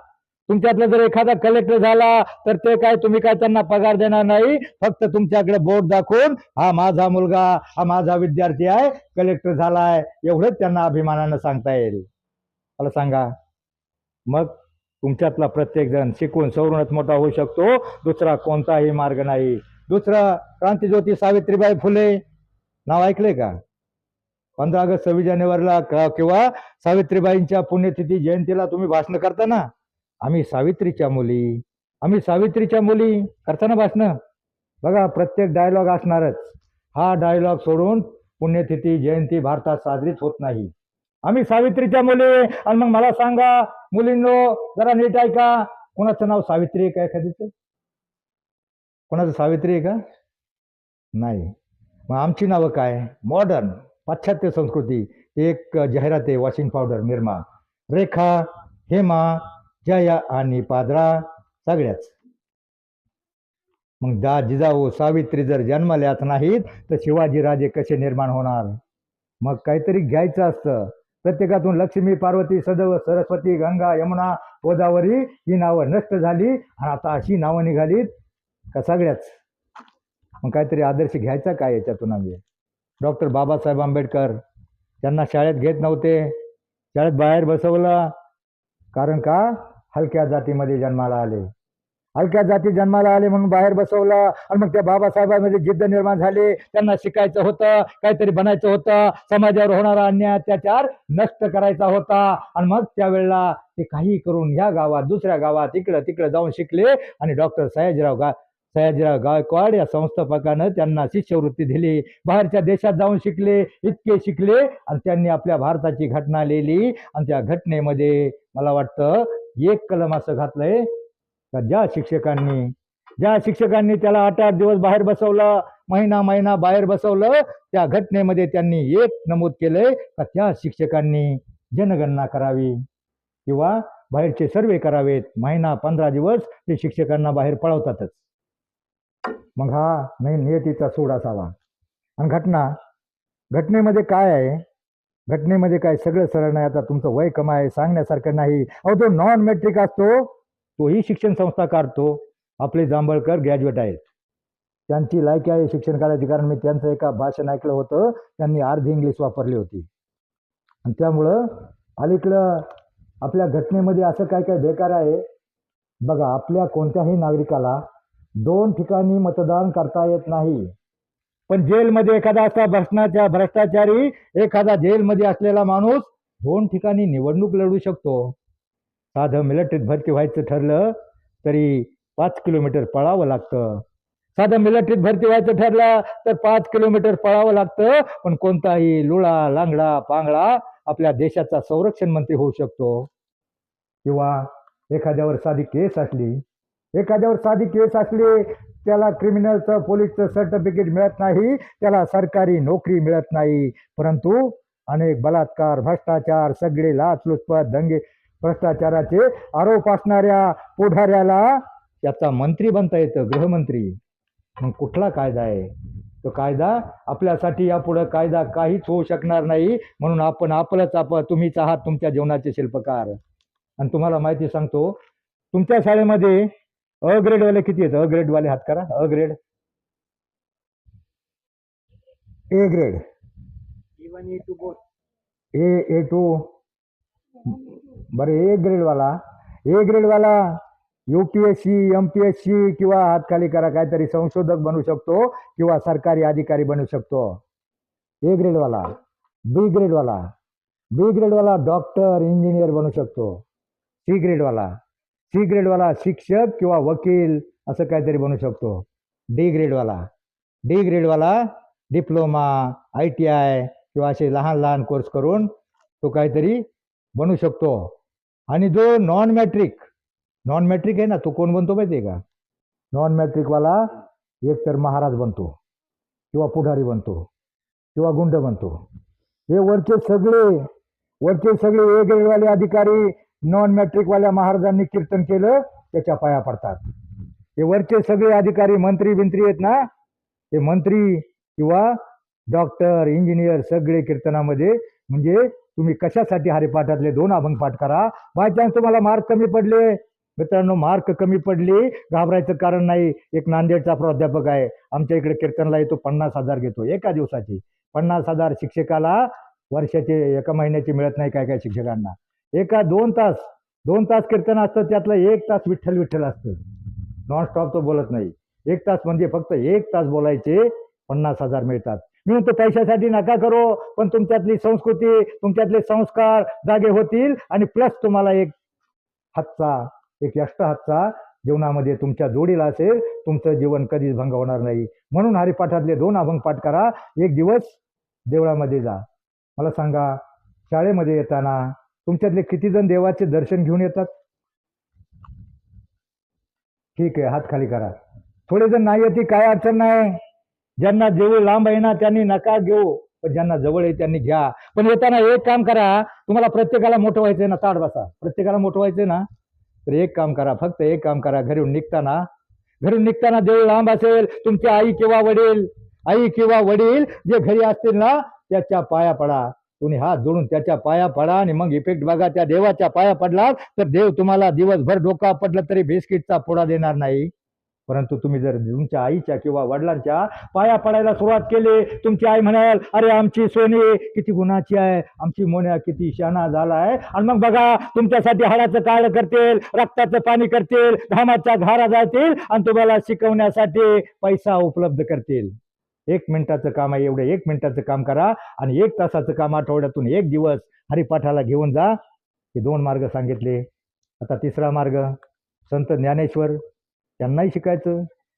Speaker 1: तुमच्यातला जर एखादा कलेक्टर झाला तर ते काय, तुम्ही काय त्यांना पगार देणार नाही. फक्त तुमच्याकडे बोट दाखवून, हा माझा मुलगा, हा माझा विद्यार्थी आहे, कलेक्टर झालाय, एवढंच त्यांना अभिमानानं सांगता येईल. मला सांगा, मग तुमच्यातला प्रत्येक जण शिकून सवरूनच मोठा होऊ शकतो. दुसरा कोणताही मार्ग नाही. दुसरा, क्रांतीज्योती सावित्रीबाई फुले नाव ऐकले का? 15 ऑगस्ट 26 जानेवारीला किंवा सावित्रीबाईंच्या पुण्यतिथी जयंतीला तुम्ही भाषण करता ना, आम्ही सावित्रीच्या मुली, आम्ही सावित्रीच्या मुली करताना भाषण बघा, प्रत्येक डायलॉग असणारच. हा डायलॉग सोडून पुण्यतिथी जयंती भारतात साजरीच होत नाही. आम्ही सावित्रीच्या मुली. आणि मग मला सांगा मुलींनो, जरा नीट ऐका, कोणाचं नाव सावित्री आहे का? एखादीचं कोणाचं सावित्री आहे का? नाही. मग आमची नावं काय? मॉडर्न, पाश्चात्य संस्कृती. एक जाहिरात आहे, वॉशिंग पावडर निर्मा, रेखा, हेमा, जया आणि पादरा, सगळ्याच. मग जिजाऊ सावित्री जर जन्मल्याच नाहीत तर शिवाजी राजे कसे निर्माण होणार? मग काहीतरी घ्यायचं असतं. प्रत्येकातून लक्ष्मी, पार्वती, सदैव, सरस्वती, गंगा, यमुना, गोदावरी ही नावं नष्ट झाली आणि आता अशी नावं निघालीत का सगळ्याच. मग काहीतरी आदर्श घ्यायचा काय याच्यातून? आम्ही डॉक्टर बाबासाहेब आंबेडकर, त्यांना शाळेत घेत नव्हते, शाळेत बाहेर बसवलं. कारण का? हलक्या जातीमध्ये जन्माला आले, हलक्या जाती जन्माला आले म्हणून बाहेर बसवलं. आणि मग त्या बाबासाहेबांमध्ये जिद्द निर्माण झाली. त्यांना शिकायचं होतं, काहीतरी बनायचं होतं, समाजावर होणारा अन्याय अत्याचार नष्ट करायचा होता. आणि मग त्यावेळेला ते काही करून ह्या गावात, दुसऱ्या गावात, इकडं तिकडं जाऊन शिकले. आणि डॉक्टर सयाजीराव गायकवाड या संस्थापकानं त्यांना शिष्यवृत्ती दिली. बाहेरच्या देशात जाऊन शिकले, इतके शिकले आणि त्यांनी आपल्या भारताची घटना लिहिली. आणि त्या घटनेमध्ये मला वाटतं एक कलम असं घातलंय का ज्या शिक्षकांनी त्याला 8-8 दिवस बाहेर बसवलं, महिना बाहेर बसवलं, त्या घटनेमध्ये त्यांनी एक नमूद केलंय का त्या शिक्षकांनी जनगणना करावी किंवा बाहेरचे सर्वे करावेत. 15 दिवस ते शिक्षकांना बाहेर पळवतातच. मग हा नाही नियतीचा सूड असावा. आणि घटनेमध्ये काय आहे, घटनेमध्ये काय सगळं सरळ नाही. आता तुमचं वय कमी आहे सांगण्यासारखं नाही. अहो तो नॉन मॅट्रिक असतो तोही शिक्षण संस्था काढतो. आपले जांभळकर ग्रॅज्युएट आहेत, त्यांची लायकी आहे शिक्षण काढायची. कारण मी त्यांचं एका भाषण ऐकलं होतं, त्यांनी अर्धी इंग्लिश वापरली होती. आणि त्यामुळं अलीकडं आपल्या घटनेमध्ये असं काय काय बेकार आहे बघा. आपल्या कोणत्याही नागरिकाला 2 ठिकाणी मतदान करता येत नाही. पण जेलमध्ये एखादा असा भ्रष्टाचारी, एखादा जेलमध्ये असलेला माणूस 2 ठिकाणी निवडणूक लढू शकतो. साधं मिलिटरीत भरती व्हायचं ठरलं तरी 5 किलोमीटर पळावं लागतं. साधं मिलिटरीत भरती व्हायचं ठरलं तर 5 किलोमीटर पळावं लागतं. पण कोणताही लुळा लांगडा पांगळा आपल्या देशाचा संरक्षण मंत्री होऊ शकतो. किंवा एखाद्यावर साधी केस असली त्याला क्रिमिनलचं पोलीसचं सर्टिफिकेट मिळत नाही, त्याला सरकारी नोकरी मिळत नाही. परंतु अनेक बलात्कार, भ्रष्टाचार, सगळे लाचलुचपत, दंगे, भ्रष्टाचाराचे आरोप असणाऱ्या पुढाऱ्याला त्याचा मंत्री बनता येतं, गृहमंत्री. मग कुठला कायदा आहे तो? कायदा आपल्यासाठी यापुढे कायदा काहीच होऊ शकणार नाही. म्हणून तुम्हीच आहात तुमच्या जीवनाचे शिल्पकार. आणि तुम्हाला माहिती सांगतो, तुमच्या शाळेमध्ये अ ग्रेडवाले किती आहेत? अ ग्रेडवाले हात करा. अ grade, A grade, A two. बरं, ए ग्रेडवाला UPSC MPSC किंवा हात खाली करा, काहीतरी संशोधक बनू शकतो किंवा सरकारी अधिकारी बनू शकतो. ए ग्रेडवाला. बी ग्रेडवाला डॉक्टर इंजिनियर बनू शकतो. सी ग्रेडवाला शिक्षक किंवा वकील असं काहीतरी बनू शकतो. डी ग्रेडवाला डिप्लोमा, ITI किंवा असे लहान कोर्स करून तो काहीतरी बनू शकतो. आणि जो नॉन मॅट्रिक आहे ना, तो कोण बनतो माहिती आहे का? नॉन मॅट्रिकवाला एक तर महाराज बनतो किंवा पुढारी बनतो किंवा गुंड बनतो. हे वरचे सगळे ए ग्रेडवाले अधिकारी नॉन मॅट्रिकवाल्या महाराजांनी कीर्तन केलं त्याच्या पाया पडतात. हे वरचे सगळे अधिकारी मंत्री आहेत ना, ते मंत्री किंवा डॉक्टर इंजिनियर सगळे कीर्तनामध्ये. म्हणजे तुम्ही कशासाठी हरिपाठातले 2 अभंग पाठ करा. बाय चान्स तुम्हाला मार्क कमी पडले, मित्रांनो, मार्क कमी पडली, घाबरायचं कारण नाही. एक नांदेडचा प्राध्यापक आहे, आमच्या इकडे कीर्तनला येतो, 50,000 घेतो एका दिवसाची. 50,000 शिक्षकाला वर्षाचे, एका महिन्याची मिळत नाही काय शिक्षकांना. एका 2 तास कीर्तन असतं, त्यातलं 1 तास विठ्ठल असतं. नॉनस्टॉप तो बोलत नाही. 1 तास म्हणजे फक्त 1 तास बोलायचे, 50,000 मिळतात. मी म्हणतो पैशासाठी नका करो, पण तुमच्यातली संस्कृती, तुमच्यातले संस्कार जागे होतील. आणि प्लस तुम्हाला एक एक्स्ट्रा हातचा जीवनामध्ये तुमच्या जोडीला असेल, तुमचं जीवन कधीच भंग होणार नाही. म्हणून हरिपाठातले 2 अभंग पाठ करा. एक दिवस देवळामध्ये जा. मला सांगा, शाळेमध्ये येताना तुमच्यातले किती जण देवाचे दर्शन घेऊन येतात? ठीक आहे, हात खाली करा. थोडे जण नाही येते, काय अडचण नाही. ज्यांना जेवढे लांब आहे ना त्यांनी नका घेऊ, पण ज्यांना जवळ आहे त्यांनी घ्या. पण येताना एक काम करा, तुम्हाला प्रत्येकाला मोठं व्हायचंय ना, ताट बसा. प्रत्येकाला मोठं व्हायचंय ना, तर एक काम करा, फक्त एक काम करा. घरून निघताना देव लांब असेल, तुमची आई किंवा वडील जे घरी असतील ना, त्याच्या पाया पडा. तुम्ही हात जोडून त्याच्या पाया पडा आणि मग इफेक्ट बघा. त्या देवाच्या पाया पडला तर देव तुम्हाला दिवसभर डोका पडलं तरी बिस्किटचा पुडा देणार नाही. परंतु तुम्ही जर तुमच्या आईच्या किंवा वडिलांच्या पाया पडायला सुरुवात केली, तुमची आई म्हणाल, अरे आमची सोनी किती गुणाची आहे, आमची मोन्या किती शाना झालाय. आणि मग बघा, तुमच्यासाठी हाडाचं काळ करतील, रक्ताचं पाणी करतील, घामाच्या धारा जातील आणि तुम्हाला शिकवण्यासाठी पैसा उपलब्ध करतील. 1 मिनिटाचं काम आहे, एवढं 1 मिनिटाचं काम करा. आणि 1 तासाचं काम आठवड्यातून 1 दिवस हरिपाठाला घेऊन जा. हे 2 मार्ग सांगितले. आता 3रा मार्ग, संत ज्ञानेश्वर, त्यांनाही शिकायचं.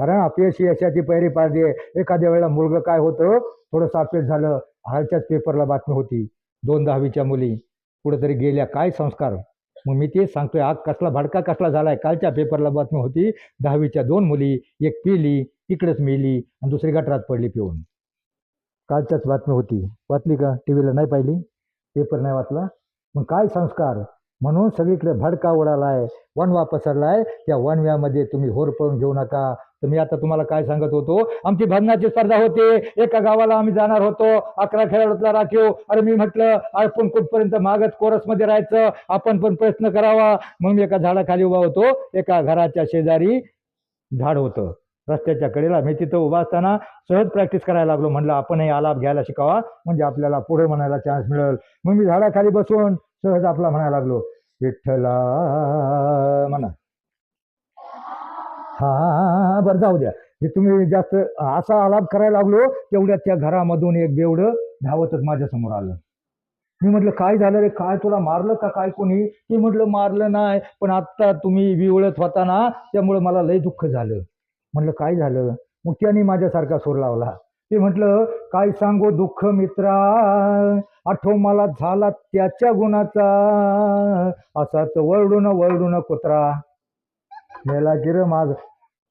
Speaker 1: कारण अपयशी यशाची पैरी पाडली. एखाद्या वेळेला मुलगा काय होतं, थोडंसं अपयश झालं, हालच्याच पेपरला बातमी होती 2 10वीच्या मुली कुठेतरी गेल्या, काय संस्कार. मग मी तेच सांगतोय, आग कसला भडका कसला झालाय. कालच्या पेपरला बातमी होती 10वीच्या 2 मुली, एक पिली तिकडेच मेली आणि दुसरी गटारात पडली पिऊन. कालच्याच बातमी होती, वाचली का? टीव्हीला नाही पाहिली, पेपर नाही वाचला. मग काय संस्कार. म्हणून सगळीकडे भडका उडालाय, वणवा पसरलाय. त्या वणव्यामध्ये तुम्ही होरपळून घेऊ नका. तर मी आता तुम्हाला काय सांगत होतो, आमची भजनाची स्पर्धा होती, एका गावाला आम्ही जाणार होतो, 11 खेळाडूतला राखीव. अरे मी म्हटलं आपण कुठपर्यंत मागच कोरसमध्ये राहायचं, आपण पण प्रयत्न करावा. मग मी एका झाडाखाली उभा होतो, एका घराच्या शेजारी झाड होतं रस्त्याच्या कडेला. मी तिथं उभा असताना सहज प्रॅक्टिस करायला लागलो. म्हणलं आपणही आलाप घ्यायला शिकावा, म्हणजे आपल्याला पुढे म्हणायला चान्स मिळेल. मग मी झाडाखाली बसून सहज आपला म्हणायला लागलो, विठ्ठला म्हणा. हा बरं जाऊ द्या. जे तुम्ही जास्त असा आलाप करायला लागलो, तेवढ्यात त्या घरामधून एक बेवडं धावतच माझ्या समोर आलं. मी म्हटलं काय झालं रे, काय तुला मारलं का काय कोणी? ते म्हटलं मारलं नाही, पण आत्ता तुम्ही विवळत होता ना, त्यामुळे मला लय दुःख झालं. म्हटलं काय झालं? मग त्याने माझ्यासारखा सूर लावला. ते म्हटलं काय सांगू दुःख मित्रा, आठव मला झाला त्याच्या गुणाचा, असाच वरडून वरडून कुत्रा मेला गिर माझ.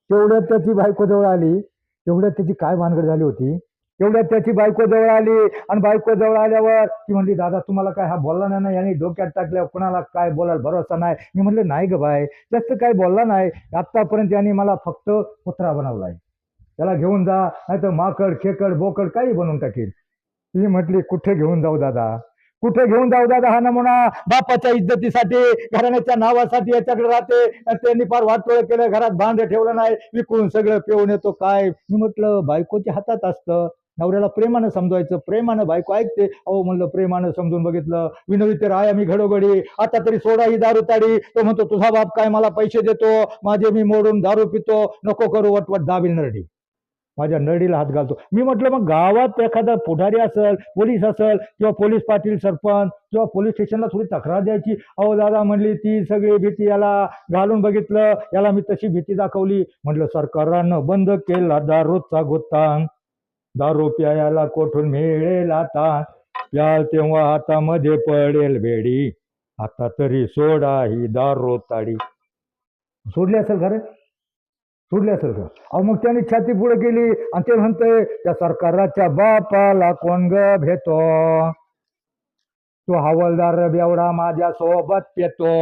Speaker 1: तेवढ्यात त्याची बायको जवळ आली. तेवढ्यात त्याची काय भानगड झाली होती, तेवढ्यात त्याची बायको जवळ आली. आणि बायको जवळ आल्यावर ती म्हणली, दादा तुम्हाला काय हा बोलला नाही ना, यांनी डोक्यात टाकल्यावर कुणाला काय बोलायला भरोसा नाही. मी म्हटलं नाही ग बाय, जास्त काय बोलला नाही. आत्तापर्यंत यांनी मला फक्त कुत्रा बनवलाय. त्याला घेऊन जा, नाही तर माकड खेकड बोकड काही बनवून टाकेल. ती म्हटली कुठे घेऊन जाऊ दादा, कुठे घेऊन जाऊ दादा. हा नमुना बापाच्या इज्जतीसाठी, घराण्याच्या नावासाठी याच्याकडे राहते. त्यांनी फार वाटोळ केलं, घरात भांड ठेवलं नाही, विकून सगळं पिऊन येतो. काय मी म्हटलं बायकोच्या हातात असतं, नवऱ्याला प्रेमानं समजवायचं, प्रेमानं बायको ऐकते. अहो म्हणलं प्रेमानं समजून बघितलं, विनोदी तर आहे आम्ही घडोघडी, आता तरी सोडा ही दारू ताडी. तो म्हणतो तुझा बाप काय मला पैसे देतो, माझे मी मोडून दारू पितो, नको करू वटवट दाबील नरडी. माझ्या नरडीला हात घालतो. मी म्हटलं मग गावात एखादा पुढारी असेल, पोलीस असेल, किंवा पोलीस पाटील सरपंच किंवा पोलीस स्टेशनला थोडी तक्रार द्यायची. अहो दादा म्हणली ती सगळी भीती याला घालून बघितलं, याला मी तशी भीती दाखवली. म्हटलं सरकारनं बंद केला दारूचा गुत्ता, दारू प्यायला कोठून मिळेल आता, प्याल तेव्हा हातामध्ये पडेल बेडी, आता तरी सोडा ही दारू ताडी. सोडली असेल खरं, सोडली असेल का? अहो मग त्याने छाती पुढे केली आणि ते म्हणतोय त्या सरकाराच्या बापाला कोण ग भेटो, तो हवालदार बेवडा माझ्या सोबत पेतो.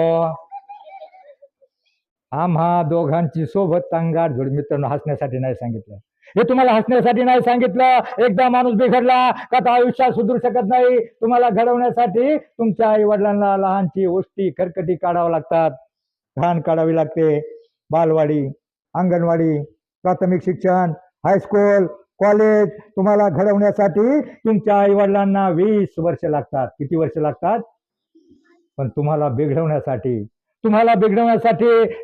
Speaker 1: आम्हा दोघांची सोबत तंगार जोड. मित्रांनो हसण्यासाठी नाही सांगितलं, हे तुम्हाला हसण्यासाठी नाही सांगितलं. एकदा माणूस बिघडला का तो आयुष्यात सुधरू शकत नाही. तुम्हाला घडवण्यासाठी तुमच्या आई वडिलांना लहानची गोष्टी खरकटी काढावं लागतात, घाण काढावी लागते. बालवाडी, अंगणवाडी, प्राथमिक शिक्षण, हायस्कूल, कॉलेज, तुम्हाला घडवण्यासाठी तुमच्या आई वडिलांना 20 वर्ष लागतात. किती वर्ष लागतात? पण तुम्हाला बिघडवण्यासाठी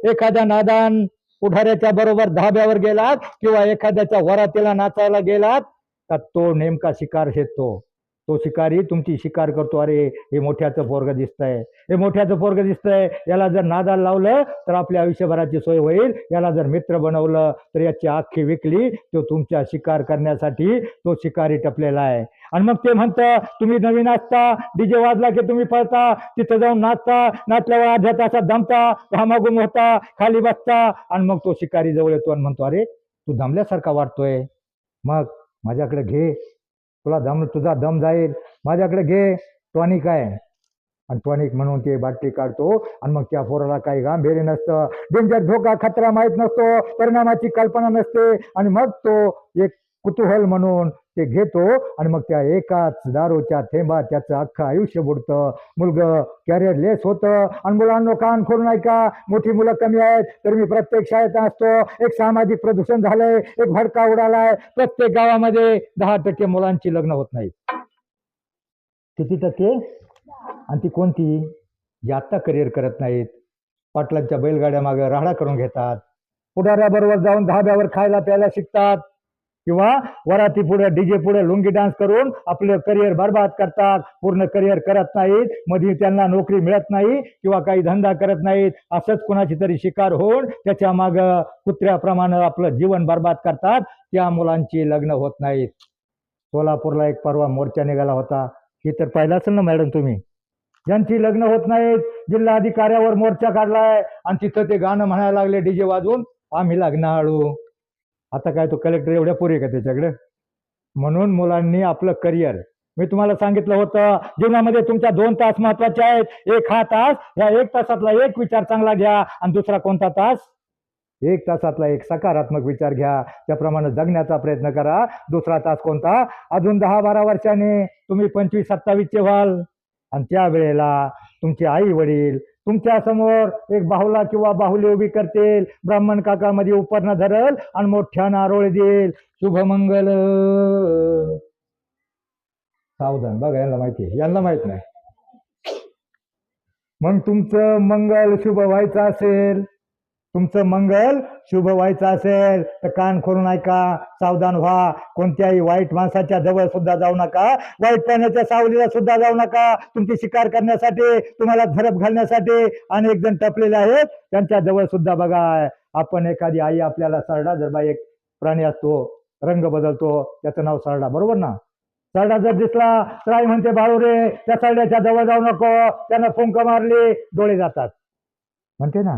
Speaker 1: एखाद्या नादान पुढाऱ्याच्या बरोबर धाब्यावर गेलात किंवा एखाद्याच्या वरातीला नाचायला गेलात का तो नेमका शिकार शेततो. तो शिकारी तुमची शिकार करतो. अरे हे मोठ्याचं पोरग दिसतंय, हे मोठ्याचं पोरग दिसतंय, याला जर नादाला लावलं तर आपल्या आयुष्यभराची सोय होईल. याला जर मित्र बनवलं तर याची आखी विकली. तो तुमच्या शिकार करण्यासाठी तो शिकारी टपलेला आहे. आणि मग ते म्हणतं तुम्ही नवीन असता, डीजे वाजला की तुम्ही पळता, तिथं जाऊन नाचता, नाचल्यावर अर्ध्या तासात दमता, घामाघूम होता, खाली बसता. आणि मग तो शिकारी जवळ येतो आणि म्हणतो अरे तू दमल्यासारखा वाटतोय, मग माझ्याकडे घे, तुझा दम जाईल, माझ्याकडे घे, टॉनिक आहे. आणि टॉनिक म्हणून ते बाटली काढतो आणि मग त्या पोराला काही गांभीर्य नसतं, डेंजर धोका खतरा माहीत नसतो, परिणामाची कल्पना नसते. आणि मग तो एक कुतूहल म्हणून ते घेतो आणि मग त्या एकाच दारूच्या थेंबात त्याचं अख्खं आयुष्य बुडतं. मुलगं कॅरियर लेस होतं. आणि मुलांनो कान खोलून ऐका, मोठी मुलं कमी आहेत तर मी प्रत्येक शाळेत असतो. एक सामाजिक प्रदूषण झालंय, एक भडका उडालाय. प्रत्येक गावामध्ये 10% मुलांची लग्न होत नाहीत. किती टक्के? आणि ती कोणती? जी आत्ता करिअर करत नाहीत, पाटलांच्या बैलगाड्या मागे राडा करून घेतात, पुढाऱ्याबरोबर जाऊन धाब्यावर खायला प्यायला शिकतात, किंवा वराती पुढे डीजे पुढे लुंगी डान्स करून आपलं करिअर बर्बाद करतात, पूर्ण करिअर करत नाहीत, मध्ये त्यांना नोकरी मिळत नाही किंवा काही धंदा करत नाहीत, असंच कुणाची तरी शिकार होऊन त्याच्या माग कुत्र्याप्रमाणे आपलं जीवन बर्बाद करतात. त्या मुलांची लग्न होत नाहीत. सोलापूरला एक परवा मोर्चा निघाला होता, हे तर पाहिलं असेल ना मॅडम तुम्ही, ज्यांची लग्न होत नाहीत जिल्हाधिकाऱ्यावर मोर्चा काढलाय आणि तिथं ते गाणं म्हणायला लागले डीजे वाजवून, आम्ही लग्न आळू. आता काय तो कलेक्टर एवढ्या पुरे का त्याच्याकडे? म्हणून मुलांनी आपलं करिअर, मी तुम्हाला सांगितलं होतं जीवनामध्ये तुमच्या 2 तास महत्वाचे आहेत. एक हा तास, या 1 तासातला एक विचार चांगला घ्या आणि दुसरा कोणता तास? 1 तासातला एक सकारात्मक विचार घ्या, त्याप्रमाणे जगण्याचा प्रयत्न करा. दुसरा तास कोणता? अजून 10-12 वर्षांनी तुम्ही 25-27 व्हाल आणि त्या वेळेला तुमचे आई वडील तुमच्या समोर एक बाहुला किंवा बाहुली उभी करतील, ब्राह्मण काका मध्ये उपरणं धरल आणि मोठ्यानं आरोळी देईल, शुभमंगल. सावधान, बघा यांना माहिती आहे, यांना माहित नाही. मग तुमचं मंगल शुभ व्हायचं असेल, तुमचं मंगल शुभ व्हायचं असेल तर कान खोलून ऐका, सावधान व्हा. कोणत्याही वाईट माणसाच्या जवळ सुद्धा जाऊ नका, वाईट पाण्याच्या सावलीला सुद्धा जाऊ नका. तुमची शिकार करण्यासाठी, तुम्हाला झडप घालण्यासाठी अनेक जण टपलेले आहेत, त्यांच्या जवळ सुद्धा बघा. आपण एखादी आई आपल्याला सरडा, जर बाई एक प्राणी असतो, रंग बदलतो, त्याचं नाव सरडा, बरोबर ना? सरडा जर दिसला तर आई म्हणते बाळू रे, त्या सरड्याच्या जवळ जाऊ नको, त्यानं फुंक मारली डोळे जातात, म्हणते ना.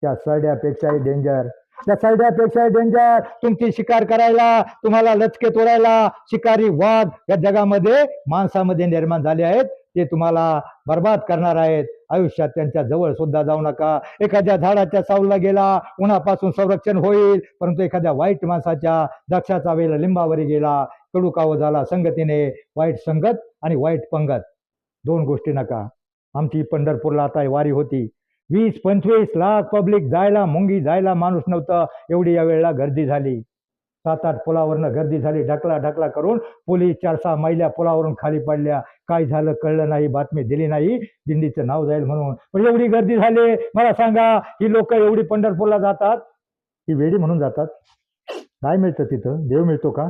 Speaker 1: त्या सरड्यापेक्षाही डेंजर, त्या सरड्यापेक्षाही डेंजर तुमची शिकार करायला, तुम्हाला लचके तोडायला शिकारी वाघ या जगामध्ये माणसामध्ये निर्माण झाले आहेत. ते तुम्हाला बर्बाद करणार आहेत. आयुष्यात त्यांच्या जवळ सुद्धा जाऊ नका. एखाद्या झाडाच्या सावलीला गेला, उन्हापासून संरक्षण होईल, परंतु एखाद्या वाईट माणसाच्या द्राक्षाचा वेल लिंबावरी गेला, कडू काव झाला संगतीने. वाईट संगत आणि वाईट पंगत 2 गोष्टी नका. आमची पंढरपूरला आता वारी होती, 20-25 लाख पब्लिक जायला, मुंगी जायला माणूस नव्हतं, एवढी या वेळेला गर्दी झाली. 7-8 पुलावरनं गर्दी झाली, ढकला ढकला करून पोलीस 4-6 मैल्या पुलावरून खाली पडल्या. काय झालं कळलं नाही, बातमी दिली नाही, दिंडीचं नाव जाईल म्हणून. पण एवढी गर्दी झाली, मला सांगा ही लोक एवढी पंढरपूरला जातात, ही वेडी म्हणून जातात? काय मिळतं तिथं? देव मिळतो का?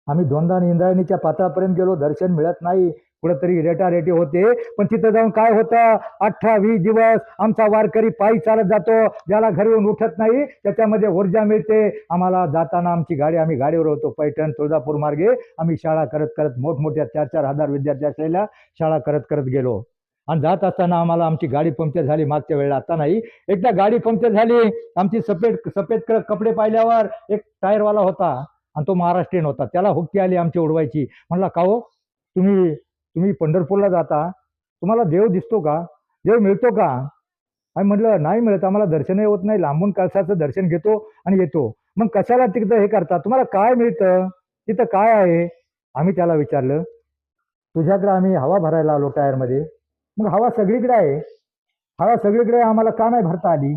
Speaker 1: आम्ही 2दा इंद्रायणीच्या पात्रापर्यंत गेलो, दर्शन मिळत नाही, कुठेतरी रेटारेटी होते. पण तिथं जाऊन काय होतं, 18-20 दिवस आमचा वारकरी पायी चालत जातो, ज्याला घरून उठत नाही त्याच्यामध्ये ऊर्जा मिळते. आम्हाला जाताना आमची गाडी, आम्ही गाडीवर होतो, पैठण तुळजापूर मार्गे आम्ही शाळा करत करत, मोठमोठ्या 4-4 हजार विद्यार्थी असलेल्या शाळा करत करत गेलो. आणि जात असताना आम्हाला आमची गाडी पंक्चर झाली. मागच्या वेळेला, आता नाही, एकदा गाडी पंक्चर झाली. आमची सफेद कपडे पाहिल्यावर एक टायरवाला होता आणि तो महाराष्ट्रीयन होता, त्याला हुक्की आली आमची उडवायची. म्हणला का हो, तुम्ही पंढरपूरला जाता, तुम्हाला देव दिसतो का, देव मिळतो का? आम्ही म्हटलं नाही मिळत, आम्हाला दर्शनही होत नाही, लांबून कळसाचं दर्शन घेतो आणि येतो. मग कशाला तिथं हे करता, तुम्हाला काय मिळतं, तिथं काय आहे? आम्ही त्याला विचारलं, तुझ्याकडे आम्ही हवा भरायला आलो टायरमध्ये, मग हवा सगळीकडे आहे, हवा सगळीकडे, आम्हाला का नाही भरता आली?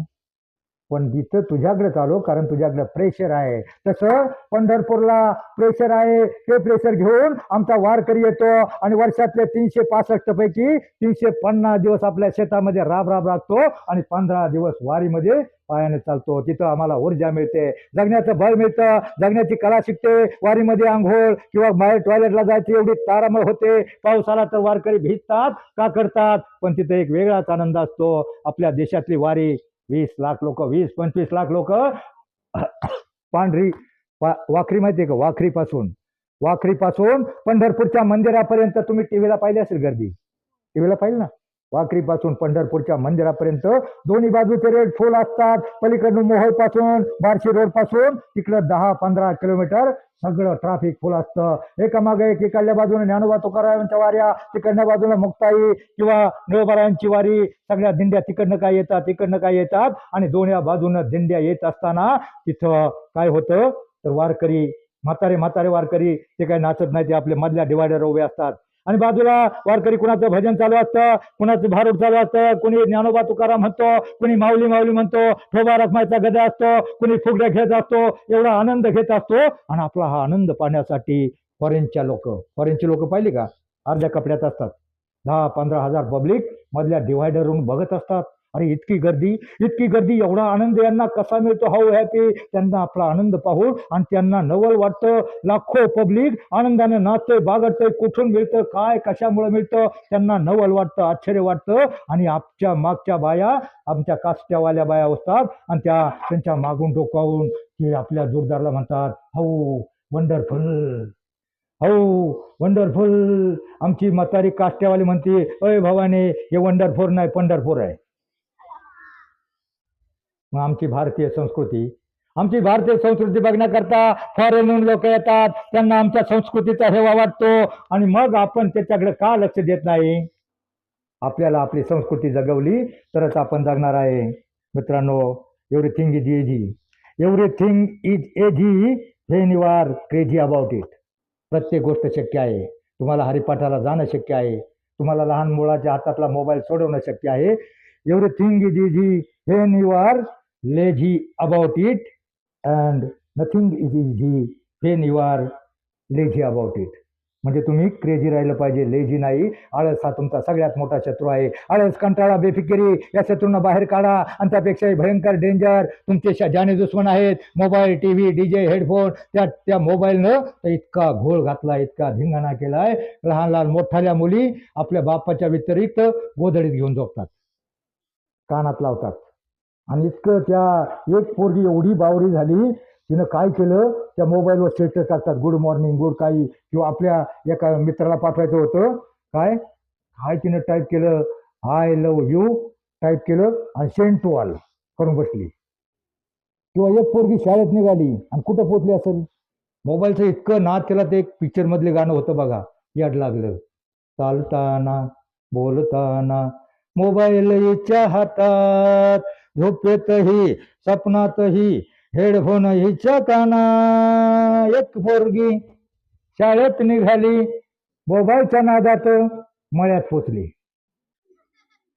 Speaker 1: पण तिथं तुझ्याकडे चालू, कारण तुझ्याकडे प्रेशर आहे. तसं पंढरपूरला प्रेशर आहे, ते प्रेशर घेऊन आमचा वारकरी येतो आणि वर्षातले 365 पैकी 350 दिवस आपल्या शेतामध्ये राब राबतो आणि 15 दिवस वारीमध्ये पायाने चालतो. तिथं आम्हाला ऊर्जा मिळते, जगण्याचं बळ मिळतं, जगण्याची कला शिकते. वारीमध्ये आंघोळ किंवा बाहेर टॉयलेटला जायची एवढी तारांबळ होते. पाऊस आला तर वारकरी भिजतात का करतात, पण तिथे एक वेगळाच आनंद असतो. आपल्या देशातली वारी, 20 लाख लोक, 20-25 लाख लोक पांढरी वाखरी, माहितीये का? वाखरीपासून पंढरपूरच्या मंदिरापर्यंत तुम्ही टीव्हीला पाहिली असेल गर्दी, टीव्हीला पाहिली ना? वाखरीपासून पंढरपूरच्या मंदिरापर्यंत दोन्ही बाजूचे रेड फुल असतात. पलीकडून मोहोळ पासून, बार्शी रोड पासून तिकडं 10-15 किलोमीटर सगळं ट्रॅफिक फुल असतं. एकामागे एक, इकडल्या बाजूने ज्ञानोबा तुकारामांच्या वाऱ्या, तिकडल्या बाजूला मुक्ताई किंवा निळोबारायांची वारी, सगळ्या दिंड्या तिकडनं काय येतात आणि दोन्ही बाजूनं दिंड्या येत असताना तिथं काय होतं तर वारकरी, म्हातारे वारकरी, ते काही नाचत नाही, ते आपले मधल्या डिवायडर उभे असतात आणि बाजूला वारकरी, कुणाचं भजन चालू असतं, कुणाचं भारूड चालू असतं, कुणी ज्ञानोबा तुकाराम म्हणतो, कुणी माऊली म्हणतो, ठोबा रखमायचा गदा असतो, कुणी फुगड्या घेत असतो, एवढा आनंद घेत असतो. आणि आपला हा आनंद पाहण्यासाठी फॉरेनची लोक पाहिली का, अर्ध्या कपड्यात असतात, 10-15 हजार पब्लिक मधल्या डिवायडरवरून बघत असतात अरे इतकी गर्दी, एवढा आनंद यांना कसा मिळतो? हाऊ हॅपी, त्यांना आपला आनंद पाहून आणि त्यांना नवल वाटतं. लाखो पब्लिक आनंदाने नाचतंय, बागडतंय. कुठून मिळतं, काय, कशामुळे मिळतं, त्यांना नवल वाटतं, आश्चर्य वाटतं. आणि आमच्या मागच्या बाया, आमच्या काष्ट्यावाल्या बाया असतात आणि त्यांच्या मागून डोकावून ते आपल्या जोरदारला म्हणतात, हाऊ वंडरफुल, हो वंडरफुल. आमची म्हातारी काष्ट्यावाली म्हणते, अय भवाने, हे वंडरफुल नाही, पंढरपूर आहे. मग आमची भारतीय संस्कृती बघण्याकरता फॉरेनहून लोक येतात, त्यांना आमच्या संस्कृतीचा हेवा वाटतो. आणि मग आपण त्याच्याकडे का लक्ष देत नाही? आपल्याला आपली संस्कृती जगवली तरच आपण जगणार आहे. मित्रांनो, everything is easy, everything is easy when you are crazy about it. प्रत्येक गोष्ट शक्य आहे. तुम्हाला हरिपाठाला जाणं शक्य आहे. तुम्हाला लहान मुलाच्या हातातला मोबाईल सोडवणं शक्य आहे. Everything is easy when you are lazy about it, and nothing is easy when you are lazy about it. म्हणजे तुम्ही क्रेझी राहिलं पाहिजे, लेझी नाही. आळस हा तुमचा सगळ्यात मोठा शत्रू आहे. आळस, कंटाळा, बेफिकिरी या शत्रूंना बाहेर काढा. आणि त्यापेक्षाही भयंकर डेंजर तुमचे जाने दुश्मन आहेत मोबाईल, टीव्ही, डीजे, हेडफोन. त्या मोबाईलनं तर इतका घोळ घातला, इतका धिंगाणा केलाय. लहान लहान मोठ्याल्या मुली आपल्या बापाच्या व्यतिरिक्त गोधडीत घेऊन झोपतात, कानात लावतात. आणि इतकं एक पोरगी एवढी बावरी झाली, तिनं काय केलं, त्या मोबाईलवर स्टेटस टाकतात, गुड मॉर्निंग, गुड काही, किंवा आपल्या एका मित्राला पाठवायचं होतं, काय तिनं टाईप केलं, आय लव्ह यू टाईप केलं आणि सेंड टू ऑल करून बसली. किंवा एक पोरगी शाळेत निघाली आणि कुठं पोचली असेल, मोबाईलचं इतकं नाद केला. ते एक पिक्चर मधले गाणं होतं बघा, याड लागलं, चालताना बोलताना मोबाईल हिच्या हातात, झोपेतही सपनातही हेडफोन हिच्या काना. एक पोरगी शाळेत निघाली, मोबाईलच्या नादात मळ्यात पोचली.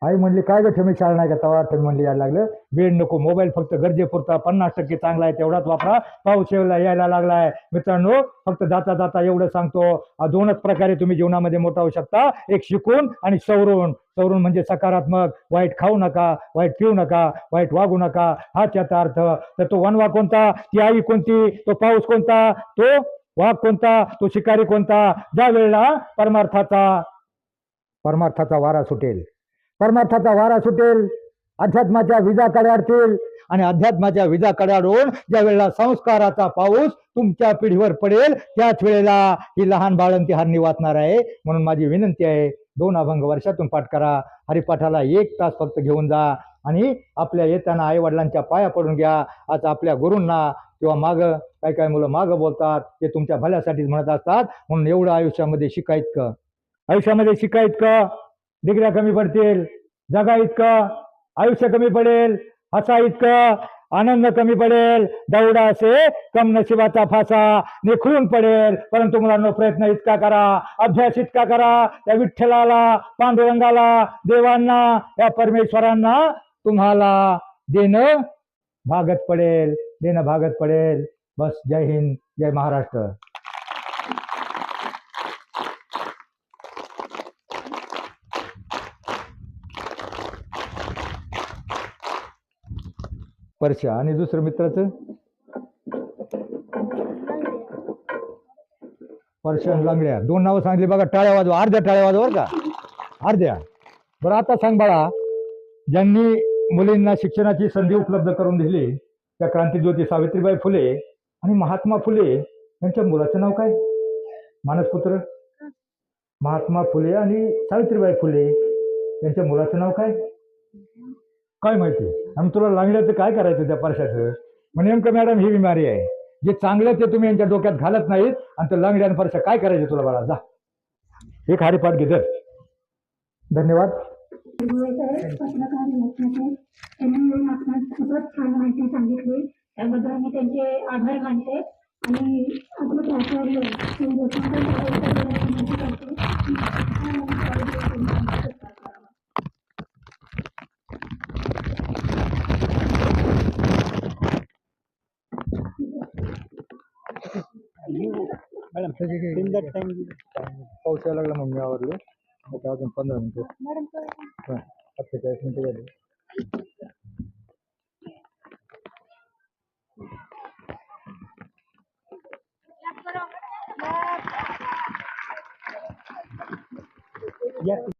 Speaker 1: आई म्हणली, काय गं ठेमी, शाळा नाही का? तवा ठेमी म्हणली, यायला लागलं, वेळ नको, मोबाईल फक्त गरजेपुरता 50% चांगला आहे, तेवढाच वापरा. पाऊस यायला लागलाय. मित्रांनो, फक्त जाता जाता एवढं सांगतो, दोनच प्रकारे तुम्ही जीवनामध्ये मोठा होऊ शकता, एक शिकून आणि सवरून. सवरून म्हणजे सकारात्मक, वाईट खाऊ नका, वाईट पिऊ नका, वाईट वागू नका, हाच याचा अर्थ. तर तो वनवा कोणता, ती आई कोणती, तो पाऊस कोणता, तो वाघ कोणता, तो शिकारी कोणता? ज्या वेळेला परमार्थाचा वारा सुटेल, अध्यात्माच्या विजा कडाडतील. आणि अध्यात्माच्या विजा कडाडून ज्या वेळेला संस्काराचा पाऊस तुमच्या पिढीवर पडेल, त्याच वेळेला ही लहान बाळंती हारणी वाचणार आहे. म्हणून माझी विनंती आहे, 2 अभंग वर्षातून पाठ करा. हरिपाठाला 1 तास फक्त घेऊन जा. आणि आपल्या येताना आई वडिलांच्या पाया पडून घ्या. आज आपल्या गुरूंना किंवा मागं काय मुलं मागं बोलतात, ते तुमच्या भल्यासाठीच म्हणत असतात. म्हणून एवढं आयुष्यामध्ये शिकायचं, डिग्र्या कमी पडतील, जगा इतकं, आयुष्य कमी पडेल, हसा इतकं, आनंद कमी पडेल, दौडा असे कम नशिबाचा फासा निखळून पडेल. परंतु मुलांनो, प्रयत्न इतका करा, अभ्यास इतका करा, त्या विठ्ठलाला, पांडुरंगाला, देवांना, या परमेश्वरांना तुम्हाला देणं भागत पडेल. बस. जय हिंद, जय महाराष्ट्र. परशा आणि दुसरं मित्राचं परशन लांगड्या. 2 नावं सांगली बघा. टाळ्या वाजवा, अर्ध्या टाळ्या वाजवा का, अर्ध्या. बरं, आता सांग बाळा, ज्यांनी मुलींना शिक्षणाची संधी उपलब्ध करून दिली, त्या क्रांतीज्योती सावित्रीबाई फुले आणि महात्मा फुले यांच्या मुलाचं नाव काय? मानसपुत्र महात्मा फुले आणि सावित्रीबाई फुले यांच्या मुलाचं नाव काय माहिती? आणि तुला लांगड्याचं काय करायचं त्या परशाचं? म्हणजे नेमकं मॅडम ही बिमारी आहे, जे चांगलं ते तुम्ही यांच्या डोक्यात घालत नाहीत. आणि ते लांगड्या आणि परशा काय करायचं तुला बाळा? जा, एक हरिपाठ घे. धन्यवाद.
Speaker 2: खूपच छान माहिती सांगितली, त्याबद्दल मी त्यांचे आभार मानते. आणि
Speaker 1: मॅडम पाऊस यायला लागला, मग मी आवरलो. आता अजून 15 मिनिटं, 47 मिनिटं झाली. या